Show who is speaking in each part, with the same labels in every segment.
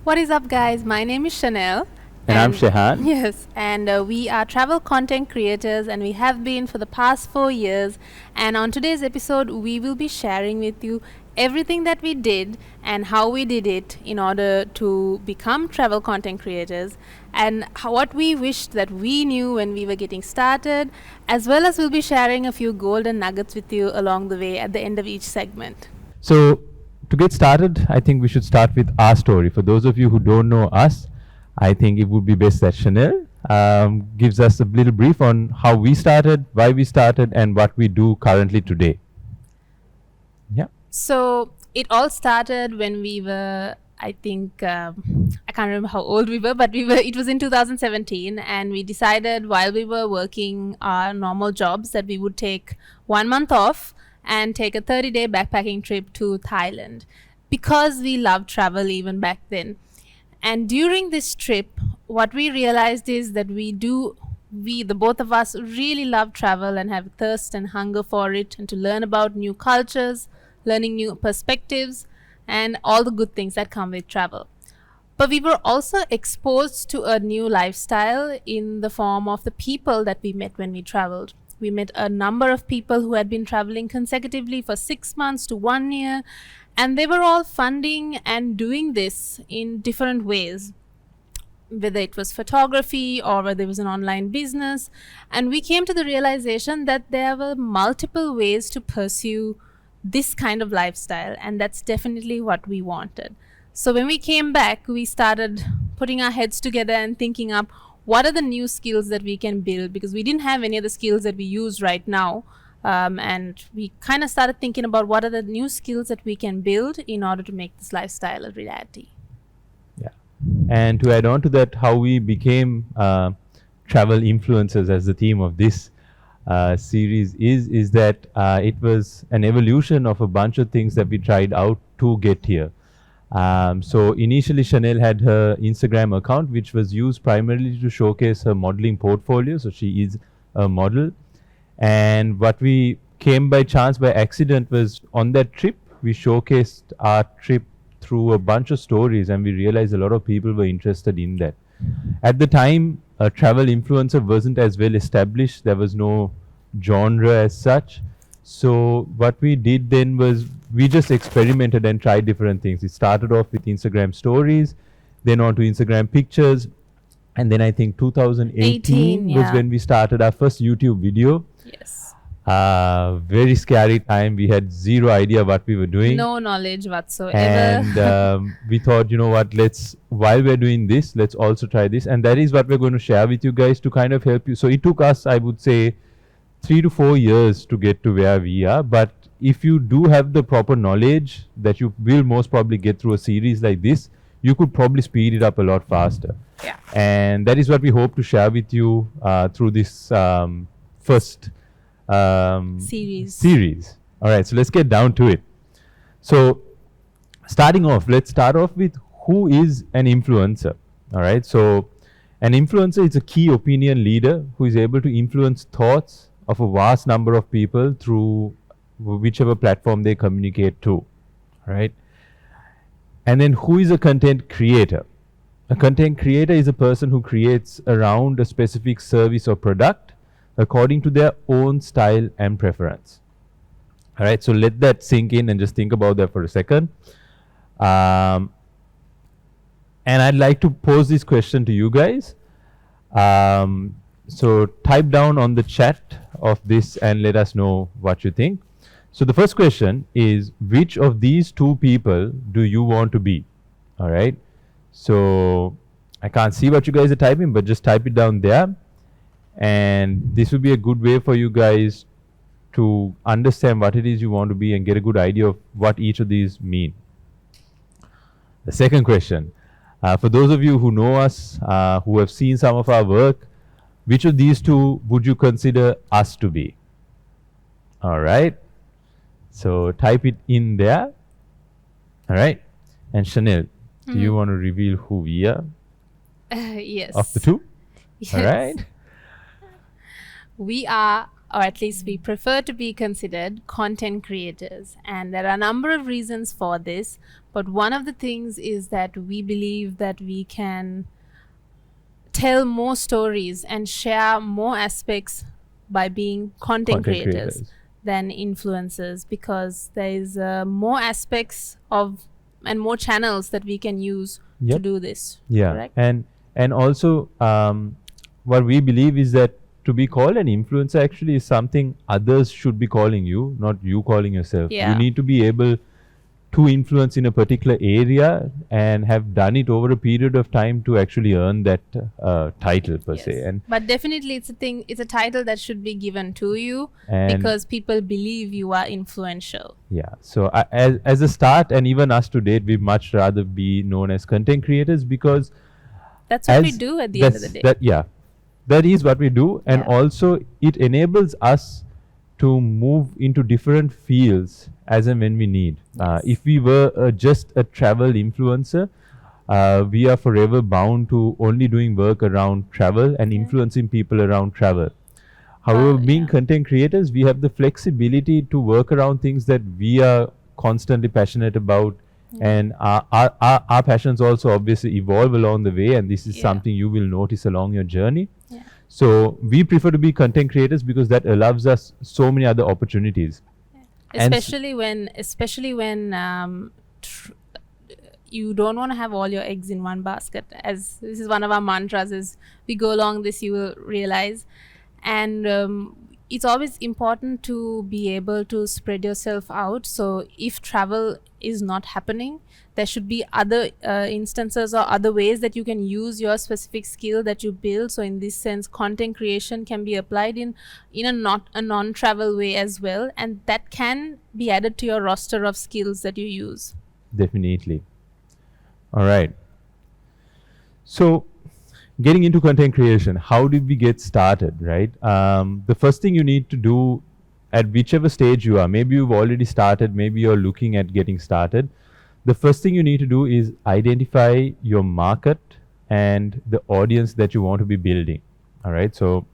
Speaker 1: What is up, guys? My name is Shenelle.
Speaker 2: And I'm Shehaan.
Speaker 1: Yes, and we are travel content creators, and we have been for the past 4 years. And on today's episode, we will be sharing with you everything that we did and how we did it in order to become travel content creators, and what we wished that we knew when we were getting started, as well as we'll be sharing a few golden nuggets with you along the way at the end of each segment.
Speaker 2: So, to get started, I think we should start with our story. For those of you who don't know us, I think it would be best that Shenelle gives us a little brief on how we started, why we started, and what we do currently today. Yeah.
Speaker 1: So it all started when we were, I think, I can't remember how old we were, but it was in 2017, and we decided while we were working our normal jobs that we would take 1 month off and take a 30-day backpacking trip to Thailand, because we loved travel even back then. And during this trip, what we realized is that the both of us really love travel and have thirst and hunger for it, and to learn about new cultures, learning new perspectives, and all the good things that come with travel. But we were also exposed to a new lifestyle in the form of the people that we met when we traveled. We met a number of people who had been traveling consecutively for 6 months to 1 year, and they were all funding and doing this in different ways, whether it was photography or whether it was an online business. And we came to the realization that there were multiple ways to pursue this kind of lifestyle, and that's definitely what we wanted. So when we came back, we started putting our heads together and thinking up what are the new skills that we can build, because we didn't have any of the skills that we use right now. And we kind of started thinking about what are the new skills that we can build in order to make this lifestyle a reality.
Speaker 2: Yeah. And to add on to that, how we became travel influencers as the theme of this series is that it was an evolution of a bunch of things that we tried out to get here. So initially, Shenelle had her Instagram account, which was used primarily to showcase her modeling portfolio. So she is a model. And what we came by chance, by accident, was on that trip, we showcased our trip through a bunch of stories, and we realized a lot of people were interested in that. At the time, a travel influencer wasn't as well established. There was no genre as such. So what we did then was we just experimented and tried different things. It started off with Instagram stories, then on to Instagram pictures, and then I think 2018 was when we started our first YouTube video.
Speaker 1: Yes.
Speaker 2: Very scary time. We had zero idea what we were doing.
Speaker 1: No knowledge whatsoever.
Speaker 2: And we thought, you know what, while we're doing this, let's also try this. And that is what we're going to share with you guys to kind of help you. So it took us, I would say, 3 to 4 years to get to where we are. But if you do have the proper knowledge that you will most probably get through a series like this, you could probably speed it up a lot faster.
Speaker 1: Yeah.
Speaker 2: And that is what we hope to share with you through this first series. All right, so let's get down to it. So starting off, let's start off with who is an influencer. All right, so an influencer is a key opinion leader who is able to influence thoughts of a vast number of people through whichever platform they communicate to. All right. And then who is a content creator? A content creator is a person who creates around a specific service or product according to their own style and preference. All right, so let that sink in and just think about that for a second. And I'd like to pose this question to you guys. So type down on the chat of this and let us know what you think. So the first question is, which of these two people do you want to be? All right. So I can't see what you guys are typing, but just type it down there. And this will be a good way for you guys to understand what it is you want to be and get a good idea of what each of these mean. The second question, for those of you who know us, who have seen some of our work, which of these two would you consider us to be? All right. So type it in there. All right. And Shenelle, do you want to reveal who we are? of the
Speaker 1: Yes.
Speaker 2: two. All
Speaker 1: Yes.
Speaker 2: right.
Speaker 1: We are, or at least we prefer to be considered content creators. And there are a number of reasons for this. But one of the things is that we believe that we can tell more stories and share more aspects by being content
Speaker 2: Content
Speaker 1: creators
Speaker 2: creators.
Speaker 1: than influencers, because there is more aspects of and more channels that we can use to
Speaker 2: Yep.
Speaker 1: do this.
Speaker 2: Yeah,
Speaker 1: Correct?
Speaker 2: and also what we believe is that to be called an influencer actually is something others should be calling you, not you calling yourself. You
Speaker 1: Yeah.
Speaker 2: need to be able to influence in a particular area and have done it over a period of time to actually earn that title per se.
Speaker 1: Yes. But definitely it's a thing, it's a title that should be given to you
Speaker 2: And
Speaker 1: because people believe you are influential.
Speaker 2: yeah, so as a start, and even us to date, we much rather be known as content creators because
Speaker 1: That's what we
Speaker 2: as
Speaker 1: do at the end of the day.
Speaker 2: that yeah, that is what we do, and
Speaker 1: Yeah.
Speaker 2: also it enables us to move into different fields as and when we need.
Speaker 1: Yes.
Speaker 2: If we were just a travel influencer, we are forever bound to only doing work around travel and
Speaker 1: Yeah.
Speaker 2: influencing people around travel. However, being
Speaker 1: yeah.
Speaker 2: content creators, we have the flexibility to work around things that we are constantly passionate about. And our passions also obviously evolve along the way, and this is
Speaker 1: Yeah.
Speaker 2: something you will notice along your journey.
Speaker 1: Yeah.
Speaker 2: So we prefer to be content creators because that allows us so many other opportunities. And
Speaker 1: Especially when you don't want to have all your eggs in one basket, as this is one of our mantras. As we go along this, you will realize. And it's always important to be able to spread yourself out. So if travel is not happening, there should be other instances or other ways that you can use your specific skill that you build. So in this sense, content creation can be applied in a non-travel way as well, and that can be added to your roster of skills that you use.
Speaker 2: definitely. All right. So, getting into content creation, how did we get started, right? The first thing you need to do at whichever stage you are, maybe you've already started, maybe you're looking at getting started. The first thing you need to do is identify your market and the audience that you want to be building. All right. So,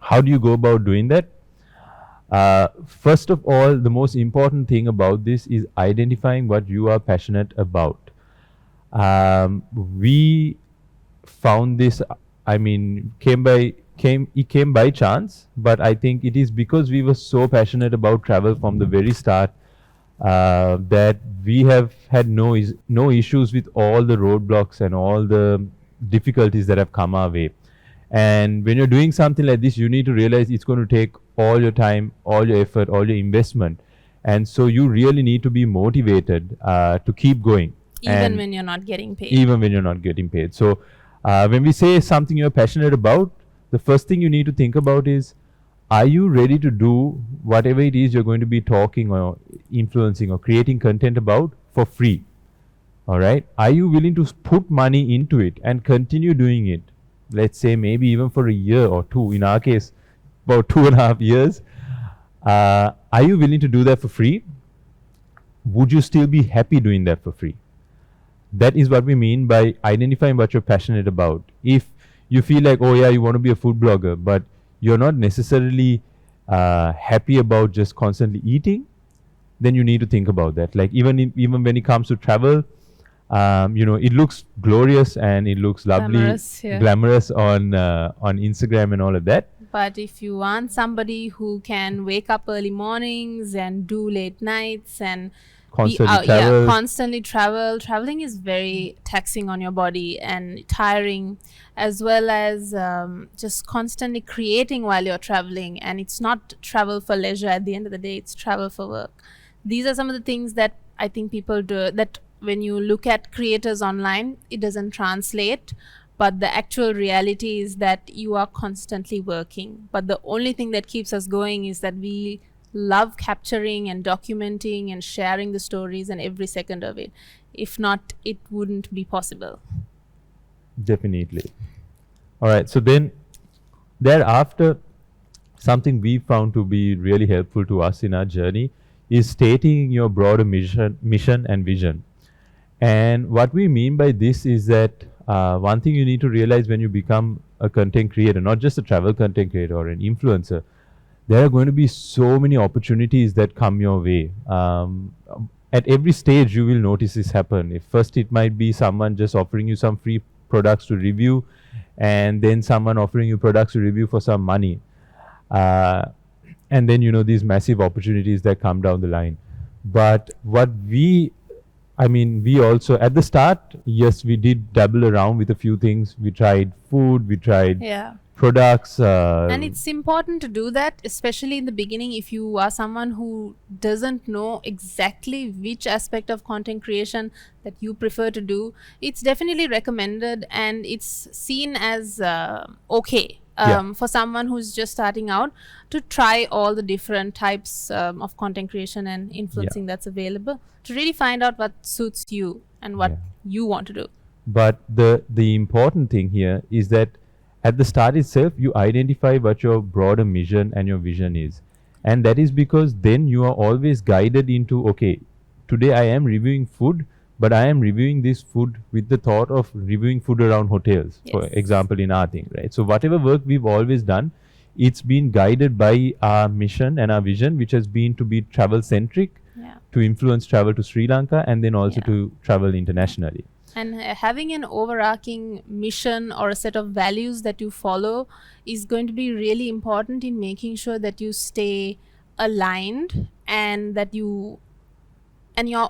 Speaker 2: how do you go about doing that? First of all, the most important thing about this is identifying what you are passionate about. We found this, I mean, it came by chance, but I think it is because we were so passionate about travel from the very start that we have had no issues with all the roadblocks and all the difficulties that have come our way. And when you're doing something like this, you need to realize it's going to take all your time, all your effort, all your investment. And so you really need to be motivated to keep going.
Speaker 1: Even
Speaker 2: And
Speaker 1: when you're not getting paid.
Speaker 2: even when you're not getting paid. So when we say something you're passionate about, the first thing you need to think about is, are you ready to do whatever it is you're going to be talking or influencing or creating content about for free? All right. Are you willing to put money into it and continue doing it? Let's say maybe even for a year or two. In our case, about 2.5 years. Are you willing to do that for free? Would you still be happy doing that for free? That is what we mean by identifying what you're passionate about. If you feel like, oh yeah, you want to be a food blogger, but you're not necessarily happy about just constantly eating, then you need to think about that. Like even when it comes to travel, it looks glorious and it looks lovely,
Speaker 1: Glamorous, yeah.
Speaker 2: glamorous on Instagram and all of that.
Speaker 1: But if you want somebody who can wake up early mornings and do late nights and
Speaker 2: Constantly travel.
Speaker 1: constantly travel, traveling is very taxing on your body and tiring, as well as just constantly creating while you're traveling. And it's not travel for leisure at the end of the day, it's travel for work. These are some of the things that I think people do, that when you look at creators online, it doesn't translate. But the actual reality is that you are constantly working. But the only thing that keeps us going is that we love capturing and documenting and sharing the stories and every second of it. If not, it wouldn't be possible.
Speaker 2: Definitely. All right. So then, thereafter, something we found to be really helpful to us in our journey is stating your broader mission and vision. And what we mean by this is that one thing you need to realize when you become a content creator, not just a travel content creator or an influencer, there are going to be so many opportunities that come your way. At every stage, you will notice this happen. If first it might be someone just offering you some free products to review, and then someone offering you products to review for some money. And then, these massive opportunities that come down the line. But we also, at the start, yes, we did dabble around with a few things. We tried food, we tried products.
Speaker 1: And it's important to do that, especially in the beginning, if you are someone who doesn't know exactly which aspect of content creation that you prefer to do. It's definitely recommended, and it's seen as okay for someone who's just starting out to try all the different types of content creation and influencing that's available, to really find out what suits you and what you want to do.
Speaker 2: But the important thing here is that at the start itself, you identify what your broader mission and your vision is. And that is because then you are always guided into, okay, today I am reviewing food, but I am reviewing this food with the thought of reviewing food around hotels, for example, in our thing, right? So whatever work we've always done, it's been guided by our mission and our vision, which has been to be travel-centric, to influence travel to Sri Lanka, and then also to travel internationally.
Speaker 1: And having an overarching mission or a set of values that you follow is going to be really important in making sure that you stay aligned, and that your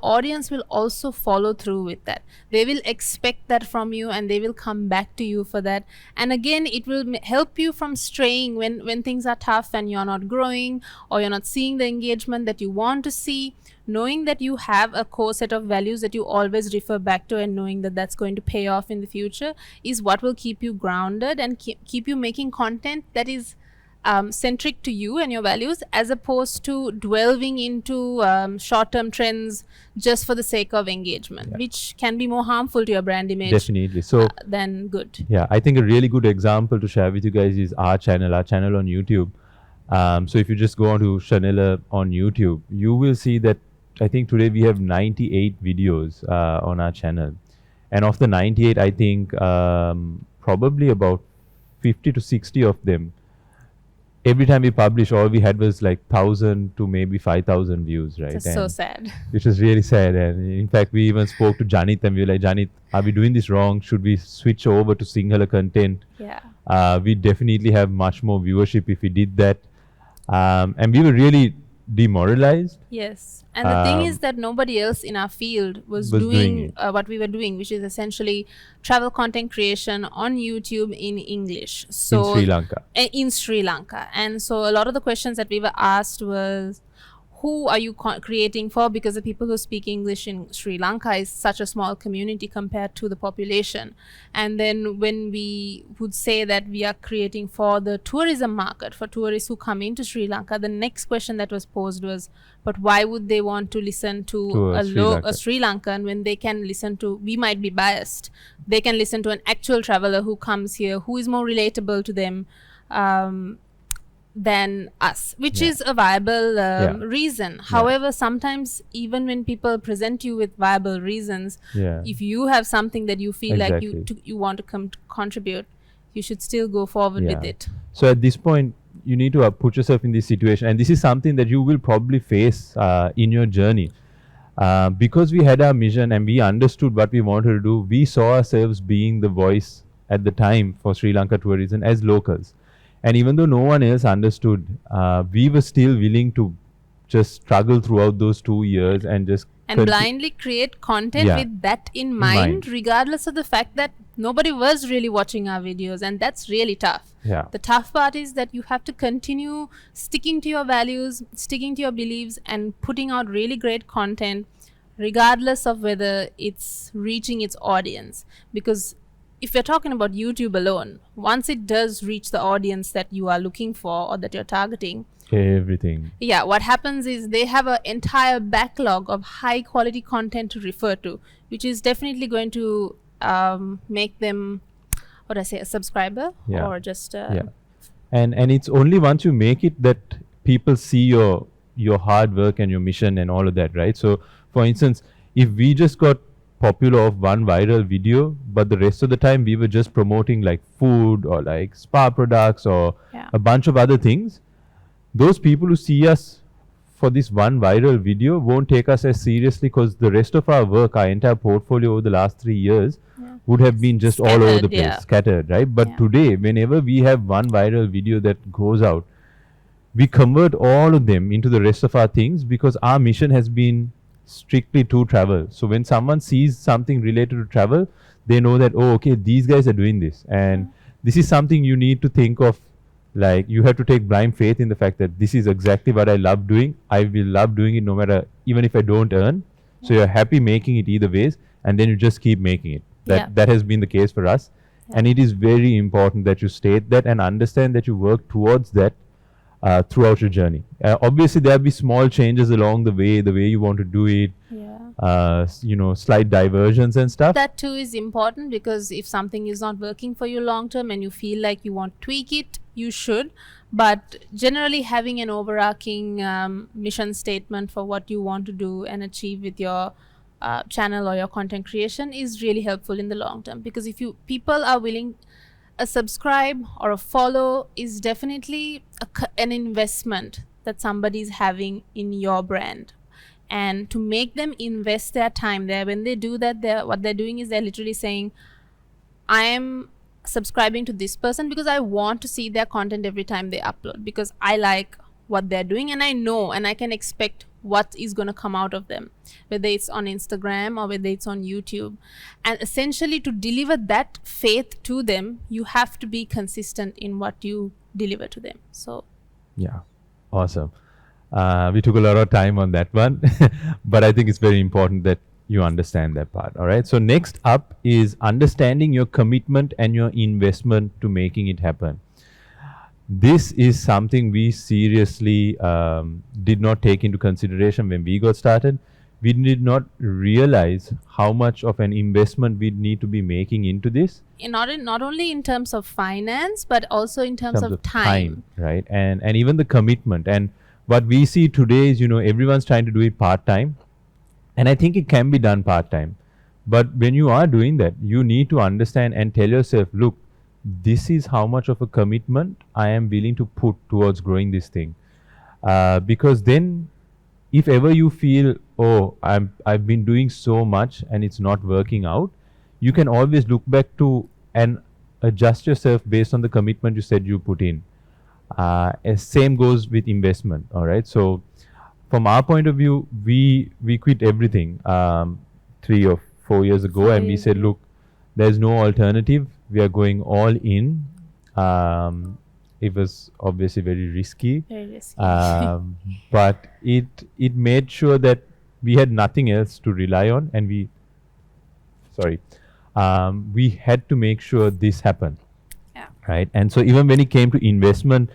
Speaker 1: audience will also follow through with that. They will expect that from you, and they will come back to you for that. And again, it will help you from straying when things are tough and you're not growing, or you're not seeing the engagement that you want to see. Knowing that you have a core set of values that you always refer back to, and knowing that that's going to pay off in the future, is what will keep you grounded and keep you making content that is centric to you and your values, as opposed to delving into short-term trends just for the sake of engagement, which can be more harmful to your brand image than good.
Speaker 2: Yeah, I think a really good example to share with you guys is our channel on YouTube. So if you just go on to Shenelle on YouTube, you will see that I think today we have 98 videos on our channel. And of the 98, I think probably about 50 to 60 of them, every time we publish, all we had was like 1,000 to maybe 5,000 views, right?
Speaker 1: It's so sad.
Speaker 2: Which was really sad. And in fact, we even spoke to Janit, and we were like, Janit, are we doing this wrong? Should we switch over to Sinhala content? We definitely have much more viewership if we did that. And we were really demoralized.
Speaker 1: Yes. And the thing is that nobody else in our field was doing what we were doing, which is essentially travel content creation on YouTube in English. So in Sri Lanka. And so a lot of the questions that we were asked was, who are you creating for? Because the people who speak English in Sri Lanka is such a small community compared to the population. And then when we would say that we are creating for the tourism market, for tourists who come into Sri Lanka, the next question that was posed was, but why would they want to listen to a Sri Lankan when they can listen to, we might be biased, they can listen to an actual traveler who comes here, who is more relatable to them than us, which is a viable reason. However, sometimes even when people present you with viable reasons, if you have something that you feel like you want to contribute, you should still go forward with it.
Speaker 2: So at this point, you need to put yourself in this situation, and this is something that you will probably face in your journey. Because we had our mission and we understood what we wanted to do, we saw ourselves being the voice at the time for Sri Lanka tourism as locals. And even though no one else understood, we were still willing to just struggle throughout those 2 years and just
Speaker 1: blindly create content with that in mind, regardless of the fact that nobody was really watching our videos. And that's really tough. The tough part is that you have to continue sticking to your values, sticking to your beliefs, and putting out really great content, regardless of whether it's reaching its audience. Because if you're talking about YouTube alone, once it does reach the audience that you are looking for or that you're targeting, what happens is they have an entire backlog of high quality content to refer to, which is definitely going to make them, a subscriber or just
Speaker 2: and it's only once you make it that people see your hard work and your mission and all of that, right? So for instance, if we just got popular of one viral video, but the rest of the time we were just promoting like food or like spa products or
Speaker 1: Yeah.
Speaker 2: a bunch of other things, those people who see us for this one viral video won't take us as seriously, because the rest of our work, our entire portfolio over the last 3 years,
Speaker 1: Yeah.
Speaker 2: would have been just all over the
Speaker 1: Scattered,
Speaker 2: place,
Speaker 1: yeah.
Speaker 2: scattered, right? But
Speaker 1: Yeah.
Speaker 2: today, whenever we have one viral video that goes out, we convert all of them into the rest of our things, because our mission has been strictly to travel. So when someone sees something related to travel, they know that, oh, okay, these guys are doing this. And this is something you need to think of. Like, you have to take blind faith in the fact that this is exactly what I love doing. I will love doing it no matter, even if I don't earn. So you're happy making it either ways, and then you just keep making it. That has been the case for us. And it is very important that you state that and understand that you work towards that throughout your journey. Obviously, there'll be small changes along the way you want to do it, slight diversions and stuff.
Speaker 1: That too is important, because if something is not working for you long term and you feel like you want to tweak it, you should. But generally, having an overarching mission statement for what you want to do and achieve with your channel or your content creation is really helpful in the long term. Because if people are willing, a subscribe or a follow is definitely an investment that somebody is having in your brand. And to make them invest their time there, when they do that, what they're doing is they're literally saying, I am subscribing to this person because I want to see their content every time they upload, because I like what they're doing and I know and I can expect what is going to come out of them, whether it's on Instagram or whether it's on YouTube. And essentially, to deliver that faith to them, you have to be consistent in what you deliver to them. So
Speaker 2: yeah, awesome. We took a lot of time on that one, but I think it's very important that you understand that part. All right. So next up is understanding your commitment and your investment to making it happen. This is something we seriously did not take into consideration when we got started. We did not realize how much of an investment we need to be making into this.
Speaker 1: Not only in terms of finance, but also in terms of time.
Speaker 2: Right? And even the commitment. And what we see today is, everyone's trying to do it part-time. And I think it can be done part-time. But when you are doing that, you need to understand and tell yourself, look, this is how much of a commitment I am willing to put towards growing this thing. Because then, if ever you feel, oh, I've been doing so much and it's not working out, you can always look back to and adjust yourself based on the commitment you said you put in. Same goes with investment. All right. So from our point of view, we quit everything 3 or 4 years ago, and we said, look, there's no alternative. We are going all in. It was obviously very risky. But it made sure that we had nothing else to rely on, and we had to make sure this happened.
Speaker 1: Yeah.
Speaker 2: Right. And so even when it came to investment,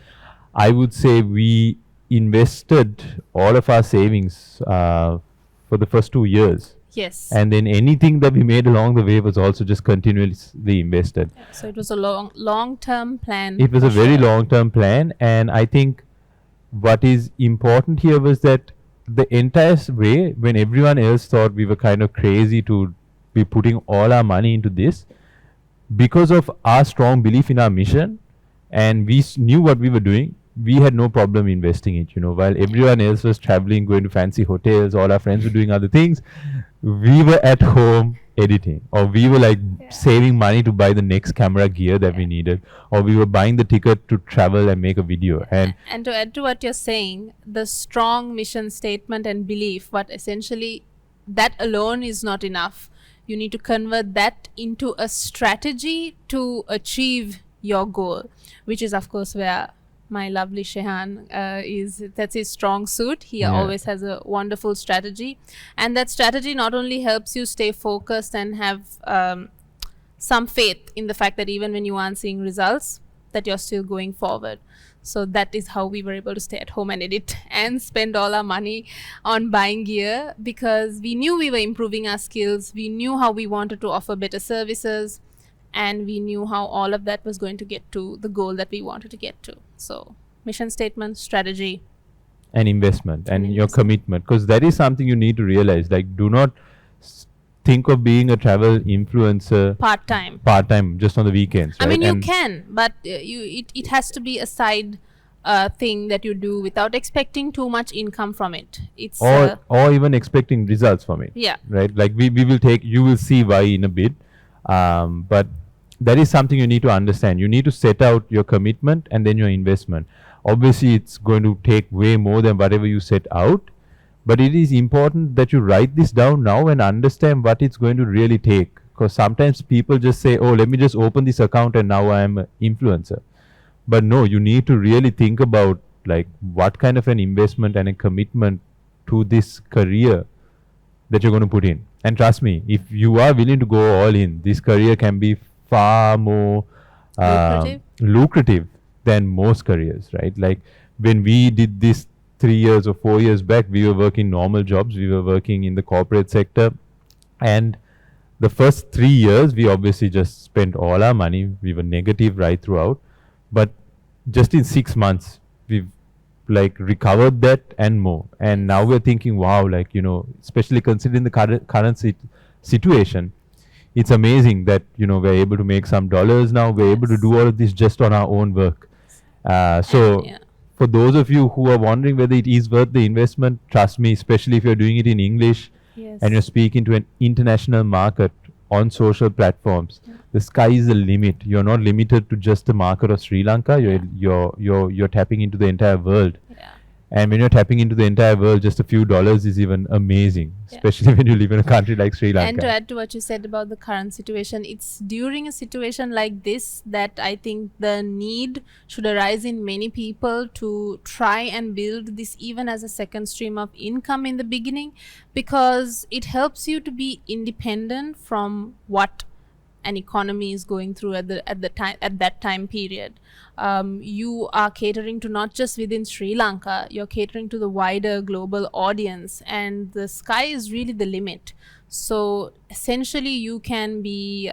Speaker 2: I would say we invested all of our savings for the first 2 years.
Speaker 1: Yes.
Speaker 2: And then anything that we made along the way was also just continuously invested.
Speaker 1: Yeah, so it was a long-term plan.
Speaker 2: It was a very long-term plan. And I think what is important here was that the entire way, when everyone else thought we were kind of crazy to be putting all our money into this, because of our strong belief in our mission, and we knew what we were doing, we had no problem investing it. While everyone else was traveling, going to fancy hotels, all our friends were doing other things, we were at home editing, or we were saving money to buy the next camera gear that we needed, or we were buying the ticket to travel and make a video. And
Speaker 1: to add to what you're saying, the strong mission statement and belief, but essentially that alone is not enough. You need to convert that into a strategy to achieve your goal, which is of course where my lovely Shehaan that's his strong suit. He always has a wonderful strategy, and that strategy not only helps you stay focused and have some faith in the fact that even when you aren't seeing results, that you're still going forward. So that is how we were able to stay at home and edit and spend all our money on buying gear, because we knew we were improving our skills, we knew how we wanted to offer better services, and we knew how all of that was going to get to the goal that we wanted to get to. So mission statement, strategy,
Speaker 2: and investment, and your commitment, because that is something you need to realize. Do not think of being a travel influencer
Speaker 1: Part-time.
Speaker 2: part-time just on the weekends,
Speaker 1: I
Speaker 2: right?
Speaker 1: mean, you
Speaker 2: And
Speaker 1: can, but it has to be a side thing that you do without expecting too much income from it. It's
Speaker 2: or even expecting results from it,
Speaker 1: yeah,
Speaker 2: right? Like we will take, you will see why in a bit, but that is something you need to understand. You need to set out your commitment and then your investment. Obviously it's going to take way more than whatever you set out, but it is important that you write this down now and understand what it's going to really take, because sometimes people just say, oh, let me just open this account and now I am an influencer. But no, you need to really think about like what kind of an investment and a commitment to this career that you're going to put in. And trust me, if you are willing to go all in, this career can be far more lucrative than most careers, right? Like when we did this 3 years or 4 years back, we were working normal jobs, we were working in the corporate sector, and the first 3 years we obviously just spent all our money. We were negative right throughout, but just in 6 months we've like recovered that and more. And now we're thinking, wow, like, you know, especially considering the current situation, it's amazing that, you know, we're able to make some dollars now. We're able to do all of this just on our own work. So for those of you who are wondering whether it is worth the investment, trust me, especially if you're doing it in English and you're speaking to an international market on social platforms, the sky is the limit. You're not limited to just the market of Sri Lanka. You're tapping into the entire world. And when you're tapping into the entire world, just a few dollars is even amazing, especially when you live in a country like Sri Lanka.
Speaker 1: And to add to what you said about the current situation, it's during a situation like this that I think the need should arise in many people to try and build this even as a second stream of income in the beginning, because it helps you to be independent from what an economy is going through at that time period. You are catering to not just within Sri Lanka, you're catering to the wider global audience, and the sky is really the limit. So essentially you can be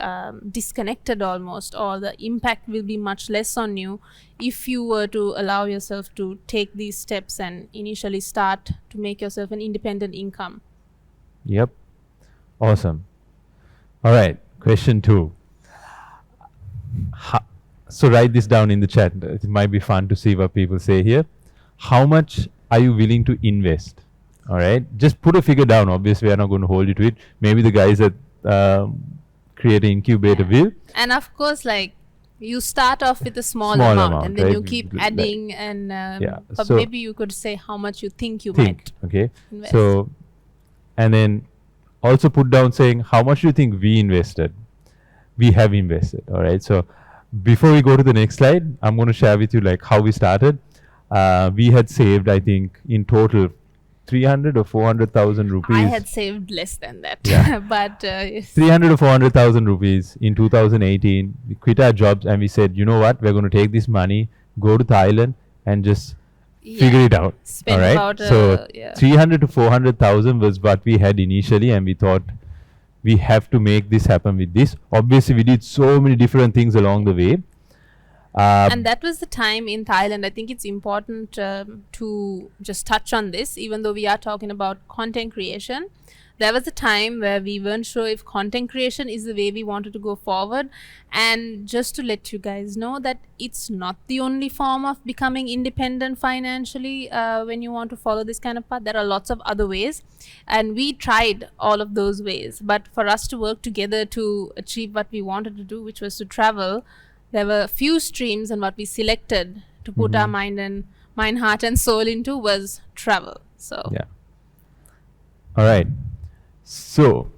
Speaker 1: disconnected almost, or the impact will be much less on you if you were to allow yourself to take these steps and initially start to make yourself an independent income.
Speaker 2: Yep. Awesome. All right. Question 2. So write this down in the chat. It might be fun to see what people say here. How much are you willing to invest? All right. Just put a figure down. Obviously, we are not going to hold you to it. Maybe the guys that create an incubator will.
Speaker 1: And of course, like, you start off with a small amount and then
Speaker 2: right?
Speaker 1: you keep adding, and but
Speaker 2: so
Speaker 1: maybe you could say how much you think you might invest.
Speaker 2: So, and then also put down saying how much do you think we invested. We have invested. All right. So before we go to the next slide, I'm going to share with you like how we started. We had saved, I think, in total 300 or 400,000 rupees.
Speaker 1: I had saved less than that. But
Speaker 2: 300 or 400,000 rupees in 2018. We quit our jobs and we said, you know what, we're going to take this money, go to Thailand and just figure it out.
Speaker 1: Spend
Speaker 2: all right.
Speaker 1: About,
Speaker 2: so 300 to 400,000 was what we had initially, and we thought we have to make this happen with this. Obviously, we did so many different things along the way.
Speaker 1: And that was the time in Thailand. I think it's important to just touch on this, even though we are talking about content creation. There was a time where we weren't sure if content creation is the way we wanted to go forward. And just to let you guys know that it's not the only form of becoming independent financially when you want to follow this kind of path. There are lots of other ways. And we tried all of those ways. But for us to work together to achieve what we wanted to do, which was to travel, there were a few streams, and what we selected to put our mind, heart and soul into was travel. So
Speaker 2: all right. So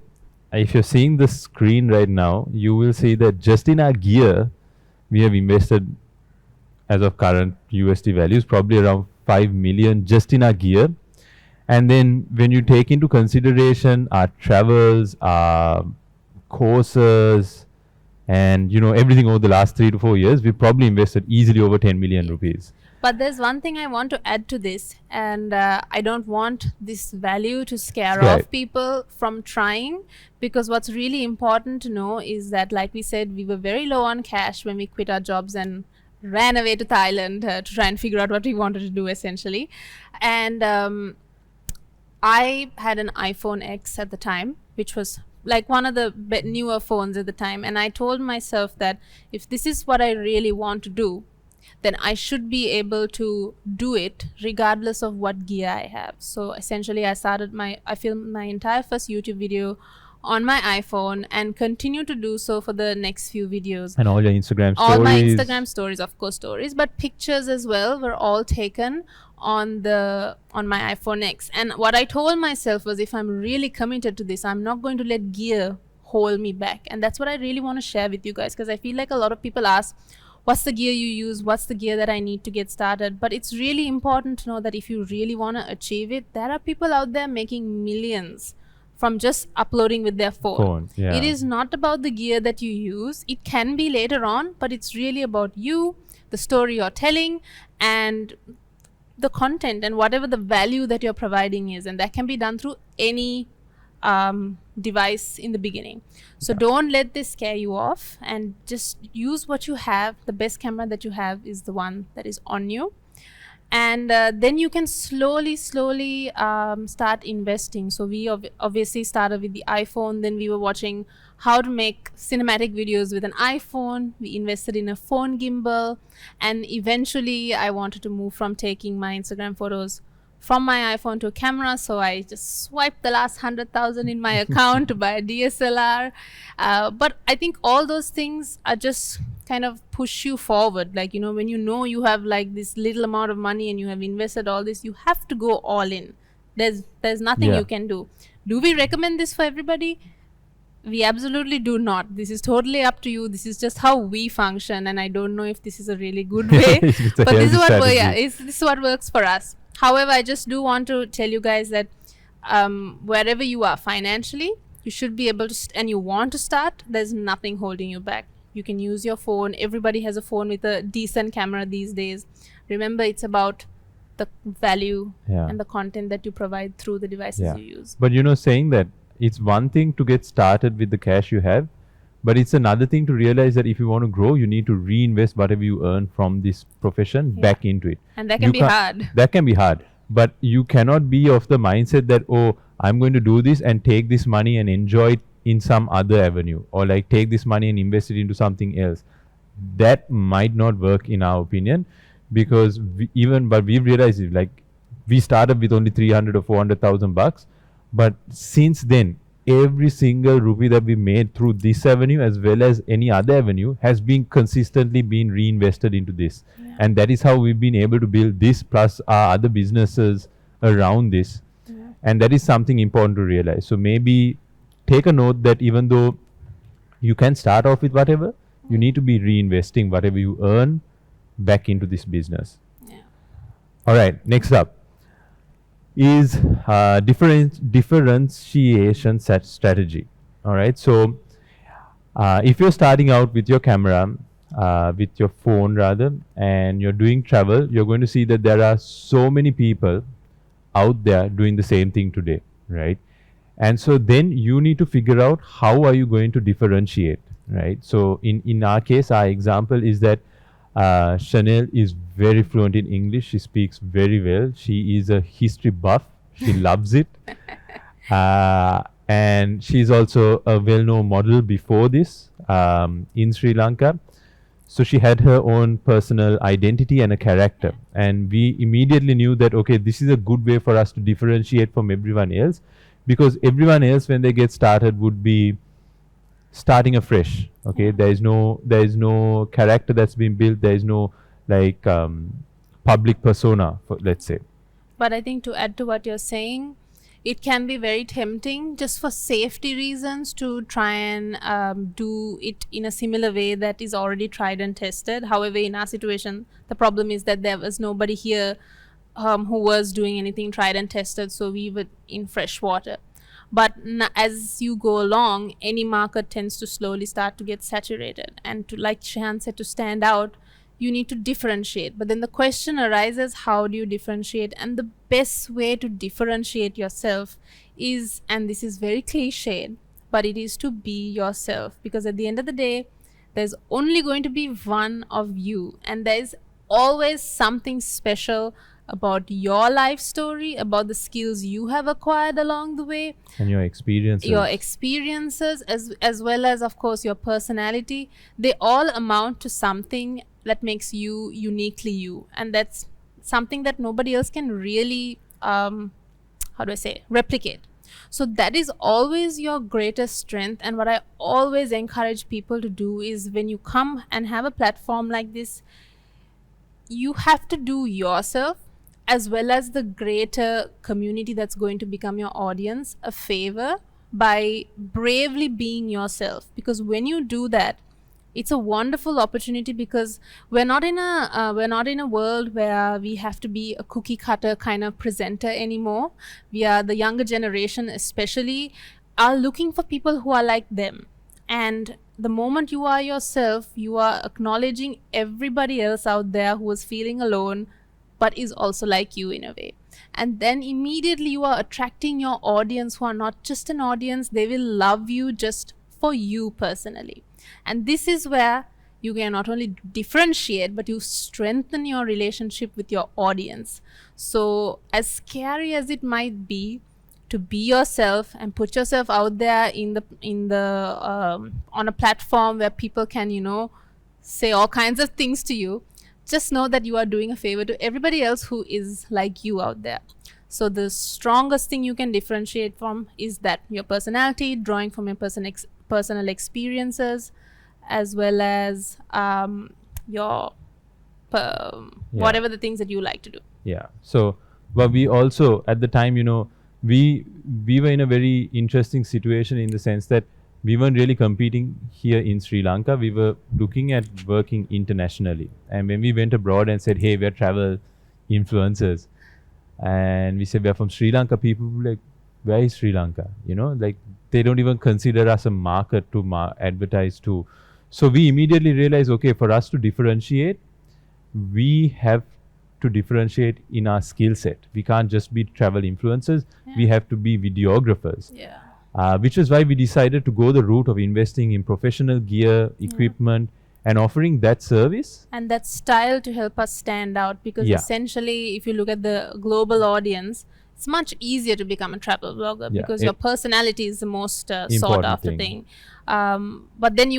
Speaker 2: if you're seeing the screen right now, you will see that just in our gear, we have invested, as of current USD values, probably around 5 million just in our gear. And then when you take into consideration our travels, our courses, and everything over the last 3 to 4 years, we probably invested easily over 10 million rupees.
Speaker 1: But there's one thing I want to add to this, and I don't want this value to scare off people from trying, because what's really important to know is that, like we said, we were very low on cash when we quit our jobs and ran away to Thailand to try and figure out what we wanted to do, essentially. And I had an iPhone X at the time, which was like one of the newer phones at the time, and I told myself that if this is what I really want to do, then I should be able to do it regardless of what gear I have. So essentially, I filmed my entire first YouTube video on my iPhone and continue to do so for the next few videos.
Speaker 2: And all your Instagram
Speaker 1: All my
Speaker 2: stories.
Speaker 1: Instagram stories, of course, stories, but pictures as well were all taken on my iPhone X. And what I told myself was, if I'm really committed to this, I'm not going to let gear hold me back. And that's what I really want to share with you guys, because I feel like a lot of people ask, what's the gear you use, what's the gear that I need to get started? But it's really important to know that if you really want to achieve it, there are people out there making millions from just uploading with their phone.
Speaker 2: Yeah.
Speaker 1: It is not about the gear that you use. It can be later on, but it's really about you, the story you're telling, and the content and whatever the value that you're providing is. And that can be done through any device in the beginning. So don't let this scare you off, and just use what you have. The best camera that you have is the one that is on you. And then you can slowly start investing. So we obviously started with the iPhone, then we were watching how to make cinematic videos with an iPhone. We invested in a phone gimbal, and eventually I wanted to move from taking my Instagram photos from my iPhone to a camera, so I just swiped the last 100,000 in my account to buy a DSLR. But I think all those things are just kind of push you forward. Like, when you have like this little amount of money and you have invested all this, you have to go all in. There's nothing you can do. Do we recommend this for everybody? We absolutely do not. This is totally up to you. This is just how we function, and I don't know if this is a really good way, but this is what works for us. However, I just do want to tell you guys that wherever you are financially, you should be able to, and you want to start, there's nothing holding you back. You can use your phone. Everybody has a phone with a decent camera these days. Remember, it's about the value and the content that you provide through the devices you use.
Speaker 2: But saying that, it's one thing to get started with the cash you have, but it's another thing to realize that if you want to grow, you need to reinvest whatever you earn from this profession back into it.
Speaker 1: And that can be hard.
Speaker 2: That can be hard. But you cannot be of the mindset that, oh, I'm going to do this and take this money and enjoy it in some other avenue, or like take this money and invest it into something else. That might not work in our opinion, because we've realized it, like we started with only 300 or 400,000 bucks, but since then, every single rupee that we made through this avenue as well as any other avenue has been consistently being reinvested into this. And that is how we've been able to build this plus our other businesses around this. And that is something important to realize. So maybe take a note that even though you can start off with whatever, you need to be reinvesting whatever you earn back into this business. All right, next up is differentiation strategy. All right, so if you're starting out with your camera, with your phone rather, and you're doing travel, you're going to see that there are so many people out there doing the same thing today, right? And so then you need to figure out how are you going to differentiate, right? So in our case, our example is that Shenelle is very fluent in English. She speaks very well. She is a history buff. She loves it. And she's also a well-known model before this in Sri Lanka. So she had her own personal identity and a character. And we immediately knew that, okay, this is a good way for us to differentiate from everyone else, because everyone else, when they get started, would be starting afresh. Okay, there is no character that's been built. There is no like public persona, let's say.
Speaker 1: But I think to add to what you're saying, it can be very tempting just for safety reasons to try and do it in a similar way that is already tried and tested. However, in our situation, the problem is that there was nobody here who was doing anything tried and tested, so we were in fresh water. But as you go along, any market tends to slowly start to get saturated. And to, like Shehaan said, to stand out, you need to differentiate. But then the question arises, how do you differentiate? And the best way to differentiate yourself is, and this is very cliched, but it is to be yourself. Because at the end of the day, there's only going to be one of you. And there's always something special about your life story, about the skills you have acquired along the way,
Speaker 2: And your experiences.
Speaker 1: your experiences, as well as, of course, your personality. They all amount to something that makes you uniquely you, and that's something that nobody else can really how do I say, replicate. So that is always your greatest strength. And what I always encourage people to do is, when you come and have a platform like this, you have to do yourself as well as the greater community that's going to become your audience a favor by bravely being yourself. Because when you do that, it's a wonderful opportunity, because we're not in a world where we have to be a cookie cutter kind of presenter anymore. We are, the younger generation especially, are looking for people who are like them. And the moment you are yourself, you are acknowledging everybody else out there who is feeling alone but is also like you in a way. And then immediately you are attracting your audience, who are not just an audience, they will love you just for you personally. And this is where you can not only differentiate, but you strengthen your relationship with your audience. So as scary as it might be to be yourself and put yourself out there in the on a platform where people can, you know, say all kinds of things to you, just know that you are doing a favor to everybody else who is like you out there. So the strongest thing you can differentiate from is that your personality, drawing from your personal experiences, as well as your whatever the things that you like to do.
Speaker 2: Yeah. So, but we also, at the time, you know, we were in a very interesting situation, in the sense that we weren't really competing here in Sri Lanka. We were looking at working internationally. And when we went abroad and said, hey, we're travel influencers, and we said we're from Sri Lanka, people were like, where is Sri Lanka? You know, like, they don't even consider us a market to advertise to. So we immediately realized, okay, for us to differentiate, we have to differentiate in our skill set. We can't just be travel influencers.
Speaker 1: Yeah.
Speaker 2: We have to be videographers.
Speaker 1: Yeah.
Speaker 2: Which is why we decided to go the route of investing in professional gear, equipment, and offering that service.
Speaker 1: And that style to help us stand out, because essentially, if you look at the global audience, it's much easier to become a travel blogger because your personality is the most sought after thing. But then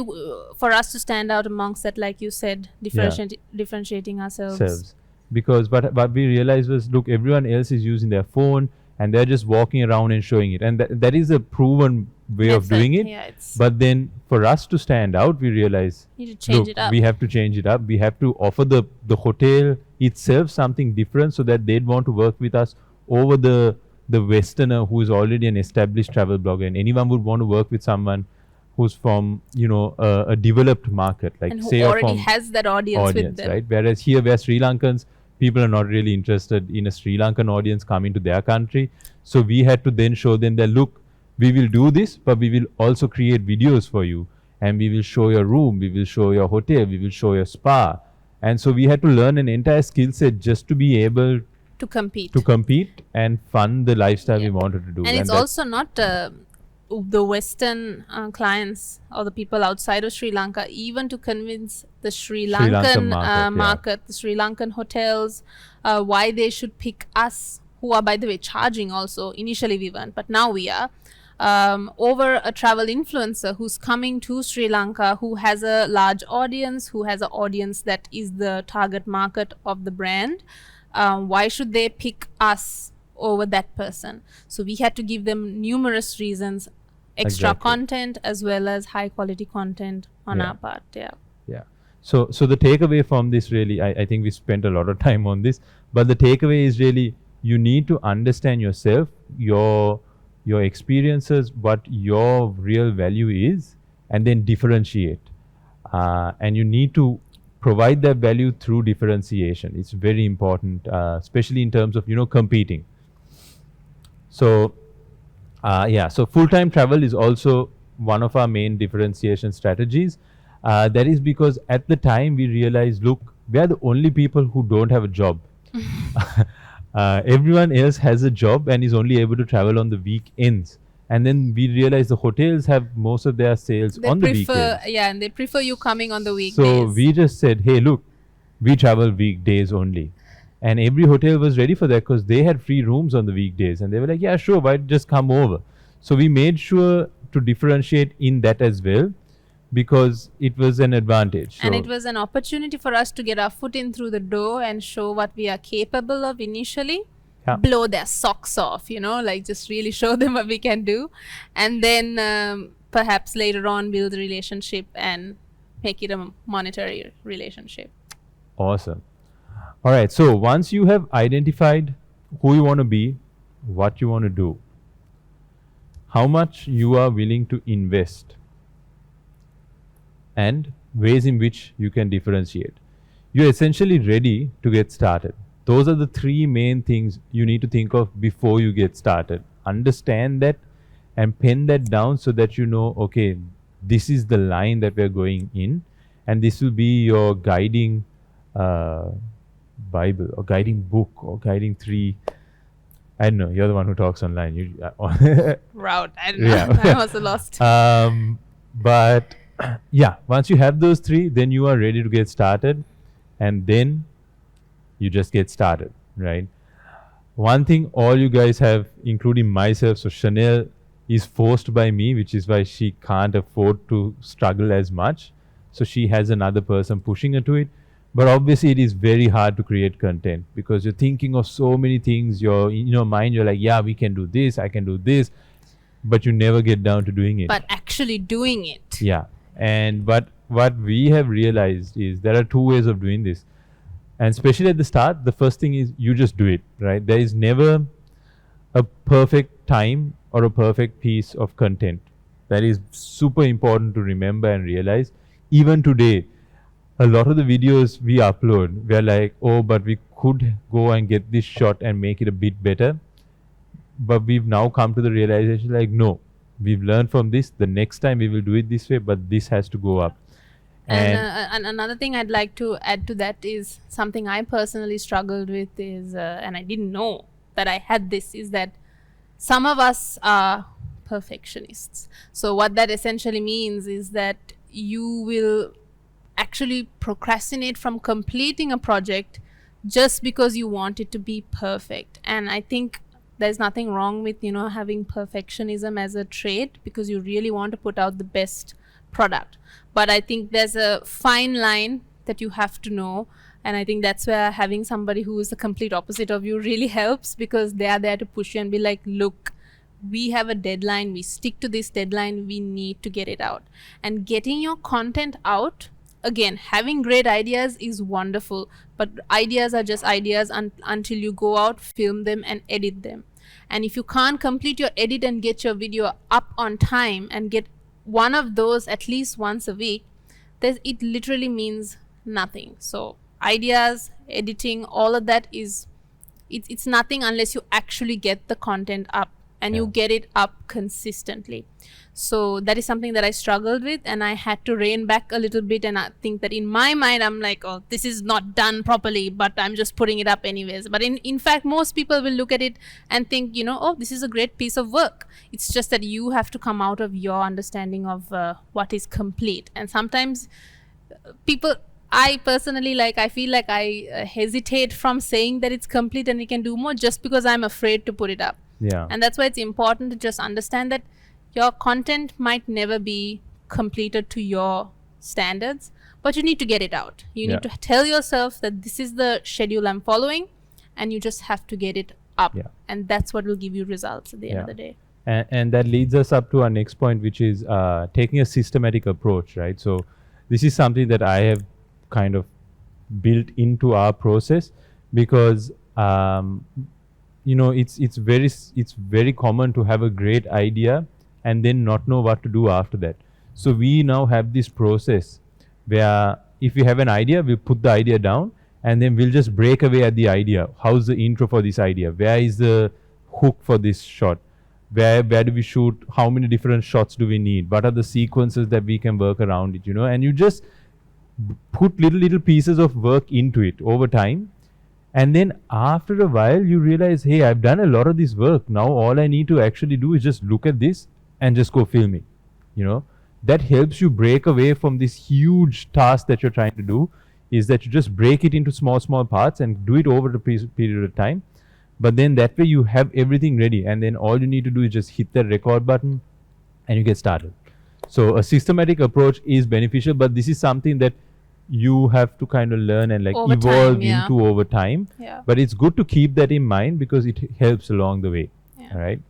Speaker 1: for us to stand out amongst that, like you said, differentiating ourselves.
Speaker 2: Because what we realized was, look, everyone else is using their phone and they're just walking around and showing it. And that is a proven way of doing it.
Speaker 1: Yeah,
Speaker 2: but then for us to stand out, we realized,
Speaker 1: we have to
Speaker 2: change it up. We have to offer the hotel itself something different, so that they'd want to work with us over the Westerner who is already an established travel blogger. And anyone would want to work with someone who's from, you know, a developed market, like,
Speaker 1: and who
Speaker 2: say,
Speaker 1: already has that audience with them.
Speaker 2: Right? Whereas here, where Sri Lankans, people are not really interested in a Sri Lankan audience coming to their country. So we had to then show them that, look, we will do this, but we will also create videos for you. And we will show your room, we will show your hotel, we will show your spa. And so we had to learn an entire skill set just to be able
Speaker 1: to compete
Speaker 2: and fund the lifestyle we wanted to do.
Speaker 1: And it's also not the Western clients or the people outside of Sri Lanka, even to convince the Sri Lankan market, the Sri Lankan hotels, why they should pick us, who are, by the way, charging also. Initially we weren't, but now we are, over a travel influencer who's coming to Sri Lanka, who has a large audience, who has an audience that is the target market of the brand. Why should they pick us over that person? So we had to give them numerous reasons, extra content as well as high quality content on our part.
Speaker 2: So the takeaway from this, really, I think we spent a lot of time on this, but the takeaway is really, you need to understand yourself, your experiences, what your real value is, and then differentiate. And you need to provide that value through differentiation. It's very important, especially in terms of, you know, competing. So so full-time travel is also one of our main differentiation strategies. That is because at the time we realized, look, we are the only people who don't have a job. Everyone else has a job and is only able to travel on the weekends. And then we realized the hotels have most of their sales on the weekends.
Speaker 1: Yeah, and they prefer you coming on the weekdays.
Speaker 2: So we just said, hey, look, we travel weekdays only. And every hotel was ready for that because they had free rooms on the weekdays. And they were like, yeah, sure, why just come over? So we made sure to differentiate in that as well, because it was an advantage.
Speaker 1: And
Speaker 2: So,
Speaker 1: it was an opportunity for us to get our foot in through the door and show what we are capable of initially.
Speaker 2: yeah.
Speaker 1: Blow their socks off, like just really show them what we can do. And then perhaps later on build a relationship and make it a monetary relationship.
Speaker 2: Awesome. All right. So once you have identified who you want to be, what you want to do, how much you are willing to invest, and ways in which you can differentiate, you're essentially ready to get started. Those are the three main things you need to think of before you get started. Understand that and pen that down so that you know, okay, this is the line that we're going in, and this will be your guiding Bible or guiding book or guiding three. I don't know. You're the one who talks online.
Speaker 1: Route. I don't know.
Speaker 2: Yeah.
Speaker 1: I'm also lost.
Speaker 2: But yeah, once you have those three, then you are ready to get started, and then you just get started, right? One thing all you guys have, including myself, so Shenelle is forced by me, which is why she can't afford to struggle as much. So she has another person pushing her to it. But obviously it is very hard to create content because you're thinking of so many things. You're in your mind, you're like, yeah, we can do this, I can do this, but you never get down to doing it.
Speaker 1: But actually doing it.
Speaker 2: Yeah. And what we have realized is there are two ways of doing this. And especially at the start, the first thing is you just do it, right? There is never a perfect time or a perfect piece of content. That is super important to remember and realize. Even today, a lot of the videos we upload, we're like, oh, but we could go and get this shot and make it a bit better. But we've now come to the realization like, no, we've learned from this. The next time we will do it this way, but this has to go up.
Speaker 1: And another thing I'd like to add to that is something I personally struggled with is, and I didn't know that I had this, is that some of us are perfectionists. So what that essentially means is that you will actually procrastinate from completing a project just because you want it to be perfect. And I think there's nothing wrong with, having perfectionism as a trait because you really want to put out the best product. But I think there's a fine line that you have to know. And I think that's where having somebody who is the complete opposite of you really helps, because they are there to push you and be like, look, we have a deadline, we stick to this deadline, we need to get it out. And getting your content out, again, having great ideas is wonderful, but ideas are just ideas until you go out, film them and edit them. And if you can't complete your edit and get your video up on time and get one of those at least once a week, it literally means nothing. So ideas, editing, all of that it's nothing unless you actually get the content up and you get it up consistently. So that is something that I struggled with, and I had to rein back a little bit. And I think that in my mind, I'm like, oh, this is not done properly, but I'm just putting it up anyways. But in fact, most people will look at it and think, oh, this is a great piece of work. It's just that you have to come out of your understanding of what is complete. And sometimes I personally, I feel like I hesitate from saying that it's complete and we can do more just because I'm afraid to put it up.
Speaker 2: Yeah.
Speaker 1: And that's why it's important to just understand that your content might never be completed to your standards, but you need to get it out. You need to tell yourself that this is the schedule I'm following, and you just have to get it up.
Speaker 2: Yeah.
Speaker 1: And that's what will give you results at the end of the day.
Speaker 2: And that leads us up to our next point, which is taking a systematic approach, right? So this is something that I have kind of built into our process because it's very common to have a great idea and then not know what to do after that. So we now have this process where if we have an idea, we put the idea down and then we'll just break away at the idea. How's the intro for this idea? Where is the hook for this shot? Where do we shoot? How many different shots do we need? What are the sequences that we can work around it, and you just put little pieces of work into it over time. And then after a while, you realize, hey, I've done a lot of this work. Now all I need to actually do is just look at this and just go film it. That helps you break away from this huge task that you're trying to do is that you just break it into small parts and do it over the period of time. But then that way you have everything ready, and then all you need to do is just hit that record button and you get started. So a systematic approach is beneficial, but this is something that you have to kind of learn and like
Speaker 1: Over
Speaker 2: evolve
Speaker 1: time, yeah.
Speaker 2: into over time.
Speaker 1: Yeah.
Speaker 2: But it's good to keep that in mind because it helps along the way.
Speaker 1: Yeah.
Speaker 2: All right.